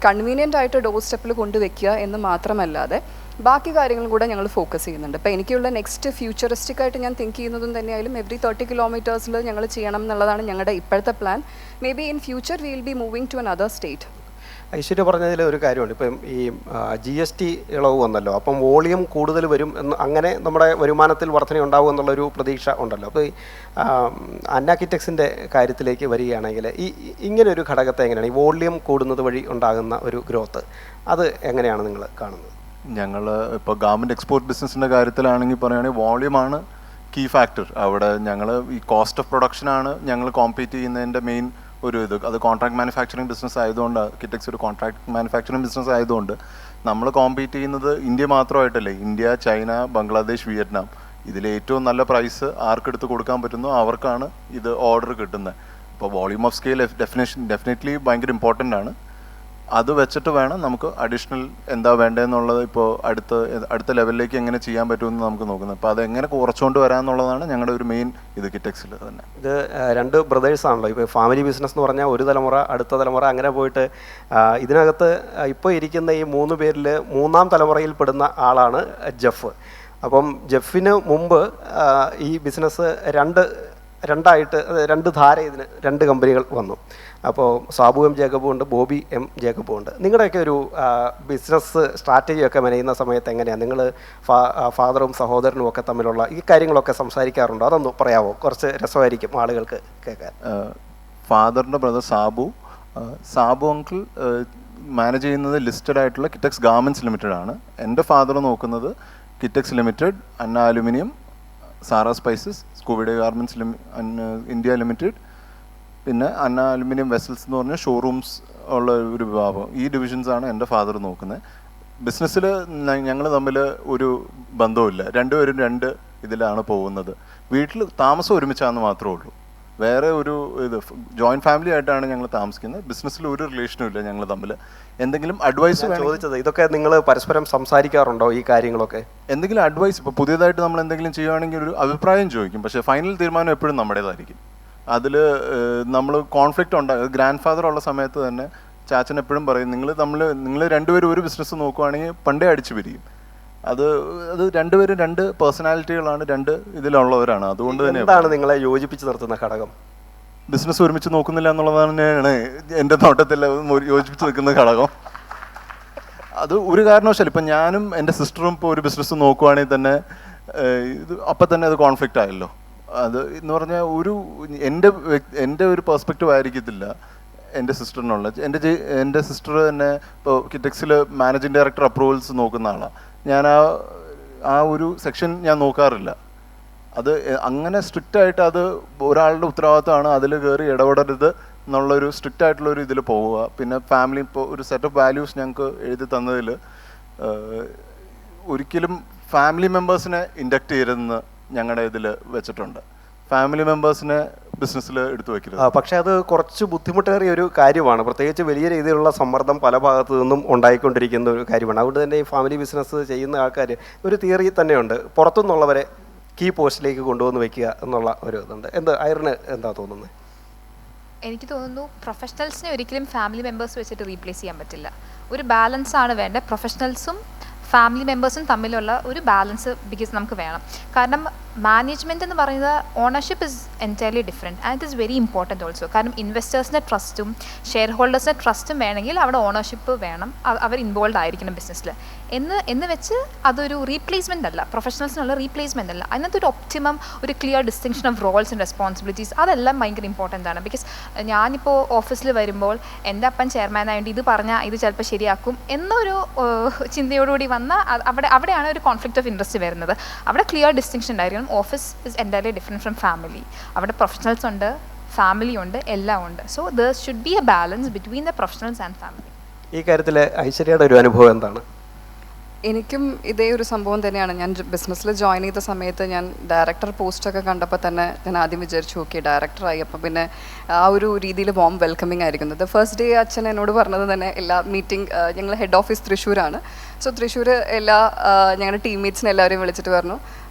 കൺവീനിയൻ്റ് ആയിട്ട് ഡോർ സ്റ്റെപ്പിൽ കൊണ്ടുവയ്ക്കുക എന്ന് മാത്രമല്ലാതെ ബാക്കി കാര്യങ്ങളും കൂടെ ഞങ്ങൾ ഫോക്കസ് ചെയ്യുന്നുണ്ട്. ഇപ്പോൾ എനിക്കുള്ള നെക്സ്റ്റ് ഫ്യൂച്ചറിസ്റ്റിക് ആയിട്ട് ഞാൻ തിങ്ക് ചെയ്യുന്നതും തന്നെയായാലും എവറി 30 കിലോമീറ്റേഴ്സിൽ ഞങ്ങൾ ചെയ്യണം എന്നുള്ളതാണ് ഞങ്ങളുടെ ഇപ്പോഴത്തെ plan. Maybe in future we will be moving to another state. Aishwarya പറഞ്ഞതിൽ ഒരു കാര്യമുണ്ട്. ഇപ്പം ഈ GST ഇളവ് വന്നല്ലോ, അപ്പം വോളിയം കൂടുതൽ വരും എന്ന്, അങ്ങനെ നമ്മുടെ വരുമാനത്തിൽ വർധന ഉണ്ടാവും എന്നുള്ളൊരു പ്രതീക്ഷ ഉണ്ടല്ലോ. അപ്പോൾ ഈ അന്നാക്കിറ്റെക്സിൻ്റെ കാര്യത്തിലേക്ക് വരികയാണെങ്കിൽ ഇങ്ങനെ ഒരു ഘടകത്തെ എങ്ങനെയാണ്, ഈ വോളിയം കൂടുന്നത് വഴി ഉണ്ടാകുന്ന ഒരു ഗ്രോത്ത്, അത് എങ്ങനെയാണ് നിങ്ങൾ കാണുന്നത്? ഞങ്ങൾ ഇപ്പോൾ ഗാർമെൻറ്റ് എക്സ്പോർട്ട് ബിസിനസ്സിൻ്റെ കാര്യത്തിലാണെങ്കിൽ പറയുകയാണെങ്കിൽ വോളിയമാണ് കീ ഫാക്ടർ. അവിടെ ഞങ്ങൾ ഈ കോസ്റ്റ് ഓഫ് പ്രൊഡക്ഷനാണ് ഞങ്ങൾ കോമ്പീറ്റ് ചെയ്യുന്നതിൻ്റെ മെയിൻ അത് കോൺട്രാക്ട് മാനുഫാക്ചറിങ് ബിസിനസ് ആയതുകൊണ്ട്, കിറ്റെക്സ് ഒരു കോൺട്രാക്ട് മാനുഫാക്ചറിങ് ബിസിനസ് ആയതുകൊണ്ട് നമ്മൾ കോമ്പീറ്റ് ചെയ്യുന്നത് ഇന്ത്യ മാത്രമായിട്ടല്ലേ, ഇന്ത്യ, ചൈന, ബംഗ്ലാദേശ്, വിയറ്റ്നാം. ഇതിൽ ഏറ്റവും നല്ല പ്രൈസ് ആർക്കെടുത്ത് കൊടുക്കാൻ പറ്റുന്നോ അവർക്കാണ് ഇത് ഓർഡർ കിട്ടുന്നത്. അപ്പോൾ വോളിയൂം ഓഫ് സ്കെയിൽ ഡെഫിനറ്റ്ലി ഭയങ്കര ഇമ്പോർട്ടൻ്റ് ആണ്. അത് വെച്ചിട്ട് വേണം നമുക്ക് അഡീഷണൽ എന്താ വേണ്ടതെന്നുള്ളത് ഇപ്പോൾ അടുത്ത ലെവലിലേക്ക് എങ്ങനെ ചെയ്യാൻ പറ്റുമെന്ന് നമുക്ക് നോക്കുന്നത്. അപ്പോൾ അതെങ്ങനെ കുറച്ചുകൊണ്ട് വരാമെന്നുള്ളതാണ് ഞങ്ങളുടെ ഒരു മെയിൻ ഇത് കിറ്റെക്സിൽ തന്നെ. ഇത് 2 ബ്രദേഴ്സാണല്ലോ. ഇപ്പോൾ ഫാമിലി ബിസിനസ് എന്ന് പറഞ്ഞാൽ ഒരു തലമുറ, അടുത്ത തലമുറ, അങ്ങനെ പോയിട്ട് ഇതിനകത്ത് ഇപ്പോൾ ഇരിക്കുന്ന ഈ 3 പേരിൽ 3-ാം തലമുറയിൽ പെടുന്ന ആളാണ് ജെഫ്. അപ്പം ജെഫിന് മുമ്പ് ഈ ബിസിനസ് രണ്ടായിട്ട് രണ്ട് ധാര ഇതിന് 2 കമ്പനികൾ വന്നു. അപ്പോൾ സാബു എം ജേക്കബും ഉണ്ട്, ബോബി എം ജേക്കബും ഉണ്ട്. നിങ്ങളുടെയൊക്കെ ഒരു ബിസിനസ് സ്ട്രാറ്റജിയൊക്കെ മെനയുന്ന സമയത്ത് എങ്ങനെയാണ് നിങ്ങൾ ഫാദറും സഹോദരനും ഒക്കെ തമ്മിലുള്ള ഈ കാര്യങ്ങളൊക്കെ സംസാരിക്കാറുണ്ടോ? അതൊന്ന് പറയാമോ? കുറച്ച് രസമായിരിക്കും ആളുകൾക്ക് കേൾക്കാൻ. ഫാദറിൻ്റെ ബ്രദർ സാബു അങ്കിൾ മാനേജ് ചെയ്യുന്നത് ലിസ്റ്റഡ് ആയിട്ടുള്ള കിറ്റക്സ് ഗാർമെൻറ്റ്സ് ലിമിറ്റഡ് ആണ്. എൻ്റെ ഫാദർ നോക്കുന്നത് Kitex limited, Anna aluminium, Sara spices, Scoobee Day garments India limited, പിന്നെ അന്ന അലുമിനിയം വെസൽസ് എന്ന് പറഞ്ഞ ഷോറൂംസ് ഉള്ള ഒരു വിഭാഗം. ഈ ഡിവിഷൻസാണ് എൻ്റെ ഫാദർ നോക്കുന്നത്. ബിസിനസ്സിൽ ഞങ്ങൾ തമ്മിൽ ഒരു ബന്ധവുമില്ല, രണ്ടുപേരും 2 ഇതിലാണ് പോകുന്നത്. വീട്ടിൽ താമസം ഒരുമിച്ചാണെന്ന് മാത്രമേ ഉള്ളൂ. വേറെ ഒരു ജോയിൻറ്റ് ഫാമിലി ആയിട്ടാണ് ഞങ്ങൾ താമസിക്കുന്നത്. ബിസിനസ്സിൽ ഒരു റിലേഷനും ഇല്ല ഞങ്ങൾ തമ്മിൽ. എന്തെങ്കിലും അഡ്വൈസ് ചോദിച്ചത്, ഇതൊക്കെ നിങ്ങൾ പരസ്പരം സംസാരിക്കാറുണ്ടോ ഈ കാര്യങ്ങളൊക്കെ? എന്തെങ്കിലും അഡ്വൈസ്, ഇപ്പോൾ പുതിയതായിട്ട് നമ്മൾ എന്തെങ്കിലും ചെയ്യുകയാണെങ്കിൽ ഒരു അഭിപ്രായം ചോദിക്കും, പക്ഷേ ഫൈനൽ തീരുമാനം എപ്പോഴും നമ്മുടേതായിരിക്കും. അതിൽ നമ്മൾ കോൺഫ്ലിക്റ്റ് ഉണ്ടാകും. ഗ്രാൻഡ് ഫാദർ ഉള്ള സമയത്ത് തന്നെ ചാച്ചൻ എപ്പോഴും പറയും, നിങ്ങൾ രണ്ടുപേരും ഒരു ബിസിനസ് നോക്കുവാണെങ്കിൽ പണ്ടേ അടിച്ചു പിരിയും. അത് രണ്ടുപേരും 2 പേഴ്സണാലിറ്റികളാണ്, 2 ഇതിലുള്ളവരാണ്. അതുകൊണ്ട് തന്നെ എന്താണ് നിങ്ങളെ യോജിപ്പിച്ച് നിർത്തുന്ന ഘടകം? ബിസിനസ് ഒരുമിച്ച് നോക്കുന്നില്ല എന്നുള്ളതാണ് തന്നെയാണ് എൻ്റെ നോട്ടത്തിൽ യോജിപ്പിച്ച് നിൽക്കുന്ന ഘടകം. അത് ഒരു കാരണവശാലും ഇപ്പം ഞാനും എൻ്റെ സിസ്റ്ററും ഇപ്പോൾ ഒരു ബിസിനസ് നോക്കുവാണെങ്കിൽ തന്നെ അപ്പം തന്നെ അത് കോൺഫ്ലിക്റ്റ് ആയല്ലോ. അത് എന്ന് പറഞ്ഞാൽ എൻ്റെ ഒരു പെർസ്പെക്റ്റീവ് ആയിരിക്കത്തില്ല എൻ്റെ സിസ്റ്ററിനുള്ള. എൻ്റെ സിസ്റ്റർ തന്നെ ഇപ്പോൾ കിറ്റക്സിൽ മാനേജിങ് ഡയറക്ടർ അപ്രൂവൽസ് നോക്കുന്ന ആളാണ്. ഞാൻ ആ ഒരു സെക്ഷൻ ഞാൻ നോക്കാറില്ല. അത് അങ്ങനെ സ്ട്രിക്റ്റ് ആയിട്ട് അത് ഒരാളുടെ ഉത്തരവാദിത്തമാണ്, അതിൽ കയറി ഇടപെടരുത് എന്നുള്ളൊരു സ്ട്രിക്റ്റ് ആയിട്ടുള്ളൊരു ഇതിൽ പോവുക. പിന്നെ ഫാമിലി ഇപ്പോൾ ഒരു സെറ്റ് ഓഫ് വാല്യൂസ് ഞങ്ങൾക്ക് എഴുതി തന്നതിൽ ഒരിക്കലും ഫാമിലി മെമ്പേഴ്സിനെ ഇൻഡക്റ്റ് ചെയ്യരുതെന്ന് ഞങ്ങളുടെ ഇതിൽ വെച്ചിട്ടുണ്ട്. ഫാമിലി മെമ്പേഴ്സിനെ ബിസിനസ്സിൽ എടുത്തു വയ്ക്കരുത്. പക്ഷേ അത് കുറച്ച് ബുദ്ധിമുട്ടേറിയ ഒരു കാര്യമാണ്. പ്രത്യേകിച്ച് വലിയ രീതിയിലുള്ള സമ്മർദ്ദം പല ഭാഗത്തു നിന്നും ഉണ്ടായിക്കൊണ്ടിരിക്കുന്ന ഒരു കാര്യമാണ്. അതുകൊണ്ട് തന്നെ ഈ ഫാമിലി ബിസിനസ് ചെയ്യുന്ന ആൾക്കാർ ഒരു തിയറി തന്നെയുണ്ട്, പുറത്തുനിന്നുള്ളവരെ കീ പോസ്റ്റിലേക്ക് കൊണ്ടുവന്ന് വെക്കുക എന്നുള്ള ഒരു ഇതുണ്ട്. ഐറിന് എന്താ തോന്നുന്നത്? എനിക്ക് തോന്നുന്നു പ്രൊഫഷണൽസിനെ ഒരിക്കലും ഫാമിലി മെമ്പേഴ്സ് വെച്ചിട്ട് റീപ്ലേസ് ചെയ്യാൻ പറ്റില്ല. ഒരു ബാലൻസ് ആണ് വേണ്ടത്. പ്രൊഫഷണൽസും ഫാമിലി മെമ്പേഴ്സും തമ്മിലുള്ള ഒരു ബാലൻസ് നമുക്ക് വേണം. കാരണം മാനേജ്മെൻറ്റ് എന്ന് പറയുന്നത് ownership is entirely different and it is very important also. കാരണം ഇൻവെസ്റ്റേഴ്സിൻ്റെ ട്രസ്റ്റും ഷെയർ ഹോൾഡേഴ്സിൻ്റെ ട്രസ്റ്റും വേണമെങ്കിൽ അവിടെ ഓണർഷിപ്പ് വേണം, അവർ ഇൻവോൾവ് ആയിരിക്കണം ബിസിനസ്സിൽ. എന്ന് വെച്ച് അതൊരു റീപ്ലേസ്മെൻ്റ് അല്ല, പ്രൊഫഷണൽസിനുള്ള റീപ്ലേസ്മെൻ്റ് അല്ല. അതിനകത്ത് ഒരു ഒപ്റ്റിമം, ഒരു clear distinction of roles and responsibilities, അതെല്ലാം ഭയങ്കര ഇമ്പോർട്ടൻ്റ് ആണ്. ബിക്കോസ് ഞാനിപ്പോൾ ഓഫീസിൽ വരുമ്പോൾ എൻ്റെ അപ്പൻ ചെയർമാനായതുകൊണ്ട് ഇത് പറഞ്ഞാൽ ഇത് ചിലപ്പോൾ ശരിയാക്കും എന്നൊരു ചിന്തയോടുകൂടി വന്നാൽ അവിടെയാണ് ഒരു കോൺഫ്ലിക്റ്റ് ഓഫ് ഇൻട്രസ്റ്റ് വരുന്നത്. അവിടെ ക്ലിയർ ഡിസ്റ്റിങ്ഷൻ ഉണ്ടായിരിക്കണം. Office is entirely different from family. അവിടെ പ്രൊഫഷണൽസ് ഉണ്ട്, ഫാമിലി ഉണ്ട്, എല്ലാം ഉണ്ട്. So there should be A balance between the professionals and family. ഈ കാര്യത്തിൽ ഐശ്വര്യയുടെ ഒരു അനുഭവം എന്താണ്? എനിക്കും ഇതേ ഒരു സംഭവം തന്നെയാണ്. ഞാൻ ബിസിനസ്സിൽ ജോയിൻ ചെയ്ത സമയത്ത് ഞാൻ ഡയറക്ടർ പോസ്റ്റൊക്കെ കണ്ടപ്പോൾ തന്നെ ഞാൻ ആദ്യം വിചാരിച്ചു, ഓക്കെ ഡയറക്ടറായി അപ്പോൾ പിന്നെ ആ ഒരു രീതിയിൽ വാം വെൽക്കമിങ് ആയിരിക്കുന്നത്. ഫസ്റ്റ് ഡേ അച്ഛൻ എന്നോട് പറഞ്ഞത് തന്നെ എല്ലാ മീറ്റിംഗ്, ഞങ്ങൾ ഹെഡ് ഓഫീസ് തൃശ്ശൂരാണ്. സോ തൃശ്ശൂർ എല്ലാ ഞങ്ങളുടെ ടീംമേറ്റ്സിനെ എല്ലാവരെയും വിളിച്ചിട്ട് പറഞ്ഞു,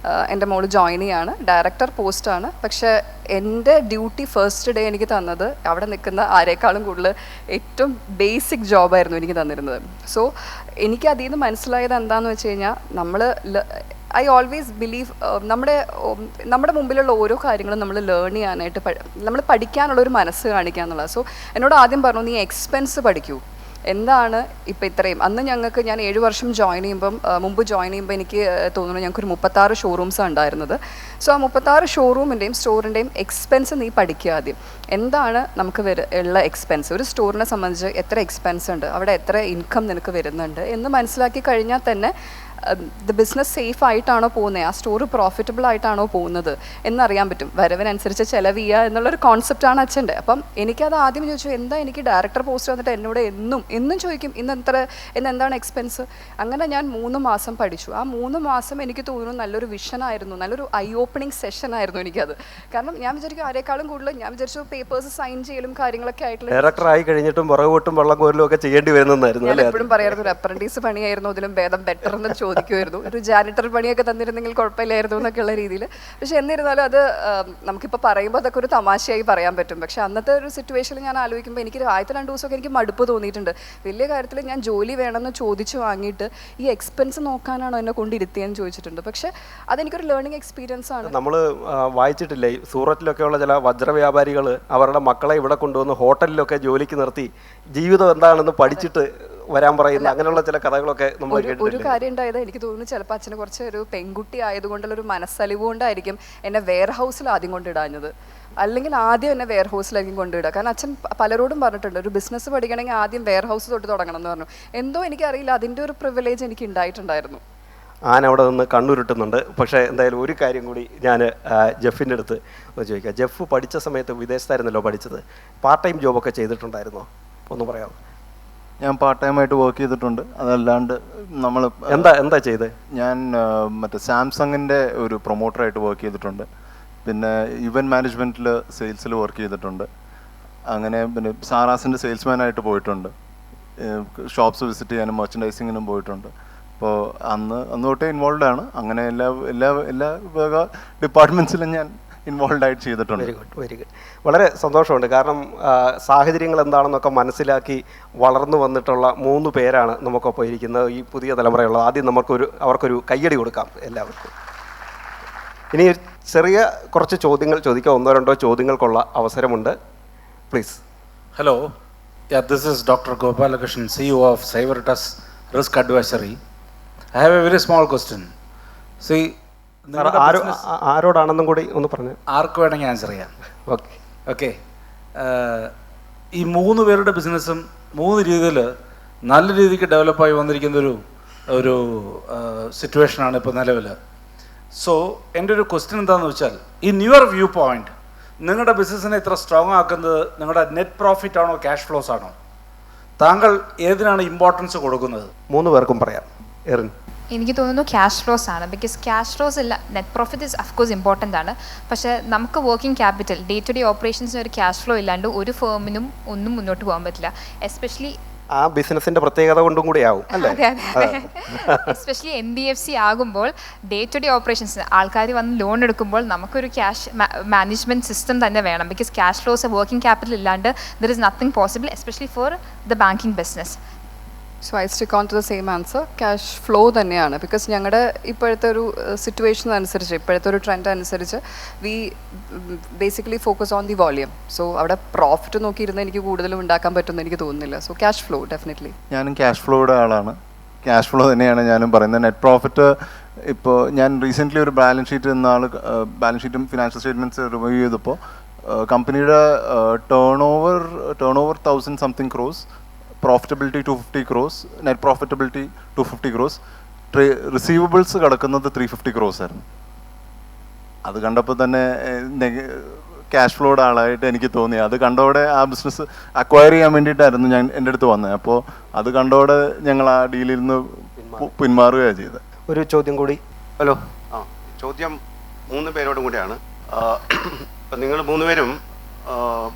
എൻ്റെ മോള് ജോയിൻ ചെയ്യാണ്, ഡയറക്ടർ പോസ്റ്റാണ്. പക്ഷേ എൻ്റെ ഡ്യൂട്ടി ഫസ്റ്റ് ഡേ എനിക്ക് തന്നത് അവിടെ നിൽക്കുന്ന ആരേക്കാളും കൂടുതൽ ഏറ്റവും ബേസിക് ജോബായിരുന്നു എനിക്ക് തന്നിരുന്നത്. സോ എനിക്ക് അതിൽ നിന്ന് മനസ്സിലായത് എന്താണെന്ന് വെച്ച് കഴിഞ്ഞാൽ, ഐ ഓൾവേസ് ബിലീവ് നമ്മുടെ മുമ്പിലുള്ള ഓരോ കാര്യങ്ങളും നമ്മൾ ലേൺ ചെയ്യാനായിട്ട് നമ്മൾ പഠിക്കാനുള്ളൊരു മനസ്സ് കാണിക്കുക എന്നുള്ളത്. സോ എന്നോട് ആദ്യം പറഞ്ഞു, നീ എക്സ്പെൻസ് പഠിക്കൂ. എന്താണ് ഇപ്പോൾ ഇത്രയും അന്ന് ഞങ്ങൾക്ക്, ഞാൻ 7 വർഷം മുമ്പ് ജോയിൻ ചെയ്യുമ്പോൾ എനിക്ക് തോന്നുന്നു ഞങ്ങൾക്കൊരു 36 ഷോറൂംസാണ് ഉണ്ടായിരുന്നത്. സോ ആ 36 ഷോറൂമിൻ്റെയും സ്റ്റോറിൻ്റെയും എക്സ്പെൻസ് നീ പഠിക്കുക ആദ്യം. എന്താണ് നമുക്ക് ഉള്ള എക്സ്പെൻസ്, ഒരു സ്റ്റോറിനെ സംബന്ധിച്ച് എത്ര എക്സ്പെൻസ് ഉണ്ട്, അവിടെ എത്ര ഇൻകം നിനക്ക് വരുന്നുണ്ട് എന്ന് മനസ്സിലാക്കി കഴിഞ്ഞാൽ തന്നെ ദ ബിസിനസ് സേഫ് ആയിട്ടാണോ പോകുന്നത്, ആ സ്റ്റോർ പ്രോഫിറ്റബിൾ ആയിട്ടാണോ പോകുന്നത് എന്നറിയാൻ പറ്റും. വരവിനനുസരിച്ച് ചിലവ് ചെയ്യുക എന്നുള്ളൊരു കോൺസെപ്റ്റാണ് അച്ഛൻ്റെ. അപ്പം എനിക്കത് ആദ്യം ചോദിച്ചു, എന്താ എനിക്ക് ഡയറക്ടർ പോസ്റ്റ് വന്നിട്ട് എന്നോട് എന്നും ചോദിക്കും, എന്താണ് എക്സ്പെൻസ്. അങ്ങനെ ഞാൻ 3 മാസം പഠിച്ചു. ആ 3 മാസം എനിക്ക് തോന്നുന്നു നല്ലൊരു വിഷനായിരുന്നു, നല്ലൊരു ഐ ഓപ്പണിംഗ് സെഷനായിരുന്നു എനിക്കത്. കാരണം ഞാൻ വിചാരിക്കും ആരെക്കാളും കൂടുതൽ ഞാൻ വിചാരിച്ചു പേപ്പേഴ്സ് സൈൻ ചെയ്യലും കാര്യങ്ങളൊക്കെ ആയിട്ടുള്ള, ഡയറക്ടർ ആയി കഴിഞ്ഞിട്ടും പുറകോട്ടും വെള്ളം കോരലും ഒക്കെ ചെയ്യേണ്ടി വരുന്നതായിരുന്നു. ഞാൻ എപ്പോഴും പറയായിരുന്നു ഒരു അപ്രന്റീസ് പണിയായിരുന്നു അതിലും ഭേദം, ബെറ്റർ എന്ന് ചോദിക്കുമായിരുന്നു. ഒരു ജാനിറ്റർ പണിയൊക്കെ തന്നിരുന്നെങ്കിൽ കുഴപ്പമില്ലായിരുന്നു എന്നൊക്കെയുള്ള രീതിയിൽ. പക്ഷെ എന്നിരുന്നാലും അത് നമുക്കിപ്പോൾ പറയുമ്പോൾ അതൊക്കെ ഒരു തമാശയായി പറയാൻ പറ്റും. പക്ഷെ അന്നത്തെ ഒരു സിറ്റുവേഷനിൽ ഞാൻ ആലോചിക്കുമ്പോൾ എനിക്ക് ആദ്യത്തെ 2 ദിവസമൊക്കെ എനിക്ക് മടുപ്പ് തോന്നിയിട്ടുണ്ട്. വലിയ കാര്യത്തിൽ ഞാൻ ജോലി വേണമെന്ന് ചോദിച്ചു വാങ്ങിയിട്ട് ഈ എക്സ്പെൻസ് നോക്കാനാണോ എന്നെ കൊണ്ടിരുത്തിയെന്ന് ചോദിച്ചിട്ടുണ്ട്. പക്ഷെ അതെനിക്കൊരു ലേണിംഗ് എക്സ്പീരിയൻസ് ആണ്. നമ്മൾ വായിച്ചിട്ടില്ലേ, സൂററ്റിലൊക്കെയുള്ള ചില വജ്ര വ്യാപാരികൾ അവരുടെ മക്കളെ ഇവിടെ കൊണ്ടുവന്ന് ഹോട്ടലിലൊക്കെ ജോലിക്ക് നിർത്തി ജീവിതം എന്താണെന്ന് പഠിച്ചിട്ട് വരാൻ പറയുന്ന അങ്ങനെയുള്ള ചില കഥകളൊക്കെ നമ്മൾ ഒരു കേട്ടിട്ടില്ലേ? കാര്യം ഉണ്ടായത് എനിക്ക് തോന്നുന്നു ചിലപ്പോൾ അച്ഛന് കുറച്ച് ഒരു പെൺകുട്ടി ആയതുകൊണ്ടുള്ള ഒരു മനസ്സലിവ് കൊണ്ടായിരിക്കും എന്നെ വെയർ ഹൗസിൽ ആദ്യം കൊണ്ടിടാഞ്ഞത്. അല്ലെങ്കിൽ ആദ്യം എന്നെ വെയർ ഹൗസിലായിരിക്കും കൊണ്ടിടുക. കാരണം അച്ഛൻ പലരോടും പറഞ്ഞിട്ടുണ്ട് ഒരു ബിസിനസ് പഠിക്കണമെങ്കിൽ ആദ്യം വെയർ ഹൗസ് തൊട്ട് തുടങ്ങണം എന്ന് പറഞ്ഞു. എന്തോ എനിക്കറിയില്ല, അതിൻ്റെ ഒരു പ്രിവിലേജ് എനിക്ക് ഉണ്ടായിട്ടുണ്ടായിരുന്നു. അവിടെ നിന്ന് കണ്ണുരുട്ടുന്നുണ്ട്. പക്ഷേ എന്തായാലും ഒരു കാര്യം കൂടി ഞാൻ ജെഫിൻ്റെ അടുത്ത് ഒന്ന് ചോദിക്കാം. ജെഫ് പഠിച്ച സമയത്ത് വിദേശത്തായിരുന്നല്ലോ പഠിച്ചത്, പാർട്ട് ടൈം ജോബൊക്കെ ചെയ്തിട്ടുണ്ടായിരുന്നോ? ഒന്ന് പറയാമോ? ഞാൻ പാർട്ട് ടൈമായിട്ട് വർക്ക് ചെയ്തിട്ടുണ്ട്. അതല്ലാണ്ട് നമ്മൾ എന്താ ചെയ്തത്? ഞാൻ മറ്റേ സാംസങ്ങിൻ്റെ ഒരു പ്രൊമോട്ടറായിട്ട് വർക്ക് ചെയ്തിട്ടുണ്ട്. പിന്നെ ഇവൻറ്റ് മാനേജ്മെൻറ്റിൽ സെയിൽസിൽ വർക്ക് ചെയ്തിട്ടുണ്ട്. അങ്ങനെ പിന്നെ സാറാസിൻ്റെ സെയിൽസ്മാനായിട്ട് പോയിട്ടുണ്ട്. ഷോപ്സ് വിസിറ്റ് ചെയ്യാനും മെർച്ചൻഡൈസിങ്ങിനും പോയിട്ടുണ്ട്. അപ്പോൾ അന്ന് തൊട്ടേ ഇൻവോൾവ് ആണ്. അങ്ങനെ എല്ലാ വക ഡിപ്പാർട്ട്മെൻറ്റ്സിലും ഞാൻ ഇൻവോൾവ് ആയിട്ട് ചെയ്തിട്ടുണ്ട്. Very good. വളരെ സന്തോഷമുണ്ട്. കാരണം സാഹചര്യങ്ങൾ എന്താണെന്നൊക്കെ മനസ്സിലാക്കി വളർന്നു വന്നിട്ടുള്ള 3 പേരാണ് നമുക്കൊപ്പം ഇരിക്കുന്നത്, ഈ പുതിയ തലമുറയുള്ളത്. ആദ്യം അവർക്കൊരു കയ്യടി കൊടുക്കാം എല്ലാവർക്കും. ഇനി ചെറിയ കുറച്ച് ചോദ്യങ്ങൾ ചോദിക്കാം. 1-2 ചോദ്യങ്ങൾക്കുള്ള അവസരമുണ്ട്. Please. Hello. Yeah, this is Dr. Gopalakrishnan, CEO of Cybertus Risk Advisory. I have a very small question. See, ആരോടാണെന്നും കൂടി ഒന്ന് പറഞ്ഞു. ആർക്ക് വേണമെങ്കിൽ ആൻസർ ചെയ്യാം. ഓക്കെ. ഈ 3 പേരുടെ ബിസിനസ്സും 3 രീതിയിൽ നല്ല രീതിക്ക് ഡെവലപ്പായി വന്നിരിക്കുന്ന ഒരു സിറ്റുവേഷനാണ് ഇപ്പോൾ നിലവിൽ. സോ എൻ്റെ ഒരു ക്വസ്റ്റ്യൻ എന്താണെന്ന് വെച്ചാൽ, ഇൻ യുവർ വ്യൂ പോയിന്റ് നിങ്ങളുടെ ബിസിനസ്സിനെ ഇത്ര സ്ട്രോങ് ആക്കുന്നത് നിങ്ങളുടെ നെറ്റ് പ്രോഫിറ്റ് ആണോ ക്യാഷ് ഫ്ലോസ് ആണോ? താങ്കൾ ഏതിനാണ് ഇമ്പോർട്ടൻസ് കൊടുക്കുന്നത്? 3 പേർക്കും പറയാം. എറിൻ. എനിക്ക് തോന്നുന്നു ക്യാഷ് ഫ്ലോസ് ആണ്. ബിക്കോസ് ക്യാഷ് ഫ്ലോസ് ഇല്ല, net profit is of course important ആണ്. പക്ഷേ നമുക്ക് working capital day to day ഓപ്പറേഷൻസിന് ഒരു ക്യാഷ് ഫ്ലോ ഇല്ലാണ്ട് ഒരു ഫേമിനും ഒന്നും മുന്നോട്ട് പോകാൻ പറ്റില്ല. എസ്പെഷ്യലി ആ ബിസിനസിന്റെ പ്രത്യേകത കൊണ്ടും കൂടി ആവും അല്ലേ? എസ്പെഷ്യലി NBFC ആകുമ്പോൾ ഡേ ടു ഡേ ഓപ്പറേഷൻസ് ആൾക്കാർ വന്ന് ലോൺ എടുക്കുമ്പോൾ നമുക്കൊരു ക്യാഷ് മാനേജ്മെൻറ്റ് സിസ്റ്റം തന്നെ വേണം. Because cash flows working capital ഇല്ലാണ്ട് there is nothing possible, especially for the banking business. So I stick on to the same answer. Cash flow തന്നെയാണ്. ബിക്കോസ് ഞങ്ങളുടെ ഇപ്പോഴത്തെ ഒരു സിറ്റുവേഷൻ അനുസരിച്ച്, ഇപ്പോഴത്തെ ഒരു ട്രെൻഡ് അനുസരിച്ച് we basically focus on the volume. So അവിടെ പ്രോഫിറ്റ് നോക്കിയിരുന്ന് എനിക്ക് കൂടുതലും ഉണ്ടാക്കാൻ പറ്റുമെന്ന് എനിക്ക് തോന്നുന്നില്ല. So cash flow definitely. ഞാനും ക്യാഷ് ഫ്ലോയുടെ ആളാണ്. ക്യാഷ് ഫ്ലോ തന്നെയാണ് ഞാനും പറയുന്നത്. നെറ്റ് പ്രോഫിറ്റ് ഇപ്പോൾ ഞാൻ റീസെൻ്റ്ലി ഒരു ബാലൻസ് ഷീറ്റ് ബാലൻസ് ഷീറ്റും ഫിനാൻഷ്യൽ സ്റ്റേറ്റ്മെൻറ്റ്സ് റിവ്യൂ ചെയ്തപ്പോൾ കമ്പനിയുടെ turn over 1000 something crores, profitability 250 crores, net profitability 250 crores, receivables കിടക്കുന്നത് 350 crores ആയിരുന്നു. അത് കണ്ടപ്പോൾ തന്നെ ക്യാഷ് ഫ്ലോയുടെ ആളായിട്ട് എനിക്ക് തോന്നി. അത് കണ്ടോടെ ആ ബിസിനസ് അക്വയർ ചെയ്യാൻ വേണ്ടിയിട്ടായിരുന്നു ഞാൻ എൻ്റെ അടുത്ത് വന്നത്. അപ്പോൾ അത് കണ്ടോടെ ഞങ്ങൾ ആ ഡീലിൽ നിന്ന് പിന്മാറുകയാണ് ചെയ്തത്. ഒരു ചോദ്യം കൂടി. ഹലോ. ചോദ്യം 3 പേരോടും കൂടിയാണ്. ഇപ്പം നിങ്ങൾ 3 പേരും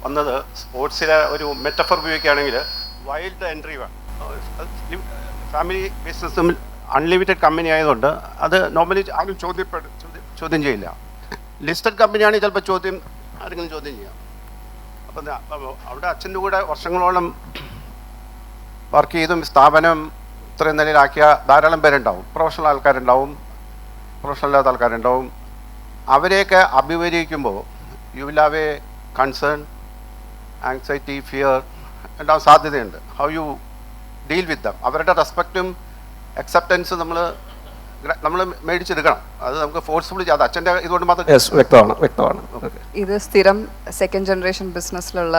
വന്നത് സ്പോർട്സിലെ ഒരു മെറ്റഫർ ഉപയോഗിക്കുകയാണെങ്കിൽ വൈൽഡ് എൻട്രി ഫാമിലി ബിസിനസ്സും അൺലിമിറ്റഡ് കമ്പനി ആയതുകൊണ്ട് അത് നോർമലി ആരും ചോദ്യം ചെയ്യില്ല. ലിസ്റ്റഡ് കമ്പനിയാണെങ്കിൽ ചിലപ്പോൾ ആരെങ്കിലും ചോദ്യം ചെയ്യാം. അപ്പം അവിടെ അച്ഛൻ്റെ കൂടെ വർഷങ്ങളോളം വർക്ക് ചെയ്തും സ്ഥാപനം ഇത്രയും നിലയിലാക്കിയ ധാരാളം പേരുണ്ടാവും. പ്രൊഫഷണൽ ആൾക്കാരുണ്ടാവും, പ്രൊഫഷണൽ അല്ലാത്ത ആൾക്കാരുണ്ടാവും. അവരെയൊക്കെ അഭിമുഖീകരിക്കുമ്പോൾ you will have a concern, anxiety, fear ഉണ്ടാവാൻ സാധ്യതയുണ്ട്. How you deal with them. അവരുടെ റെസ്പെക്റ്റും അക്സെപ്റ്റൻസ് നമ്മൾ മേടിച്ചെടുക്കണം. അത് നമുക്ക് ഫോഴ്സ്ഫുള്ളി അത് അച്ഛൻ്റെ ഇതുകൊണ്ട് മാത്രം. വ്യക്തമാണ്. ഇത് സ്ഥിരം സെക്കൻഡ് ജനറേഷൻ ബിസിനസ്സിലുള്ള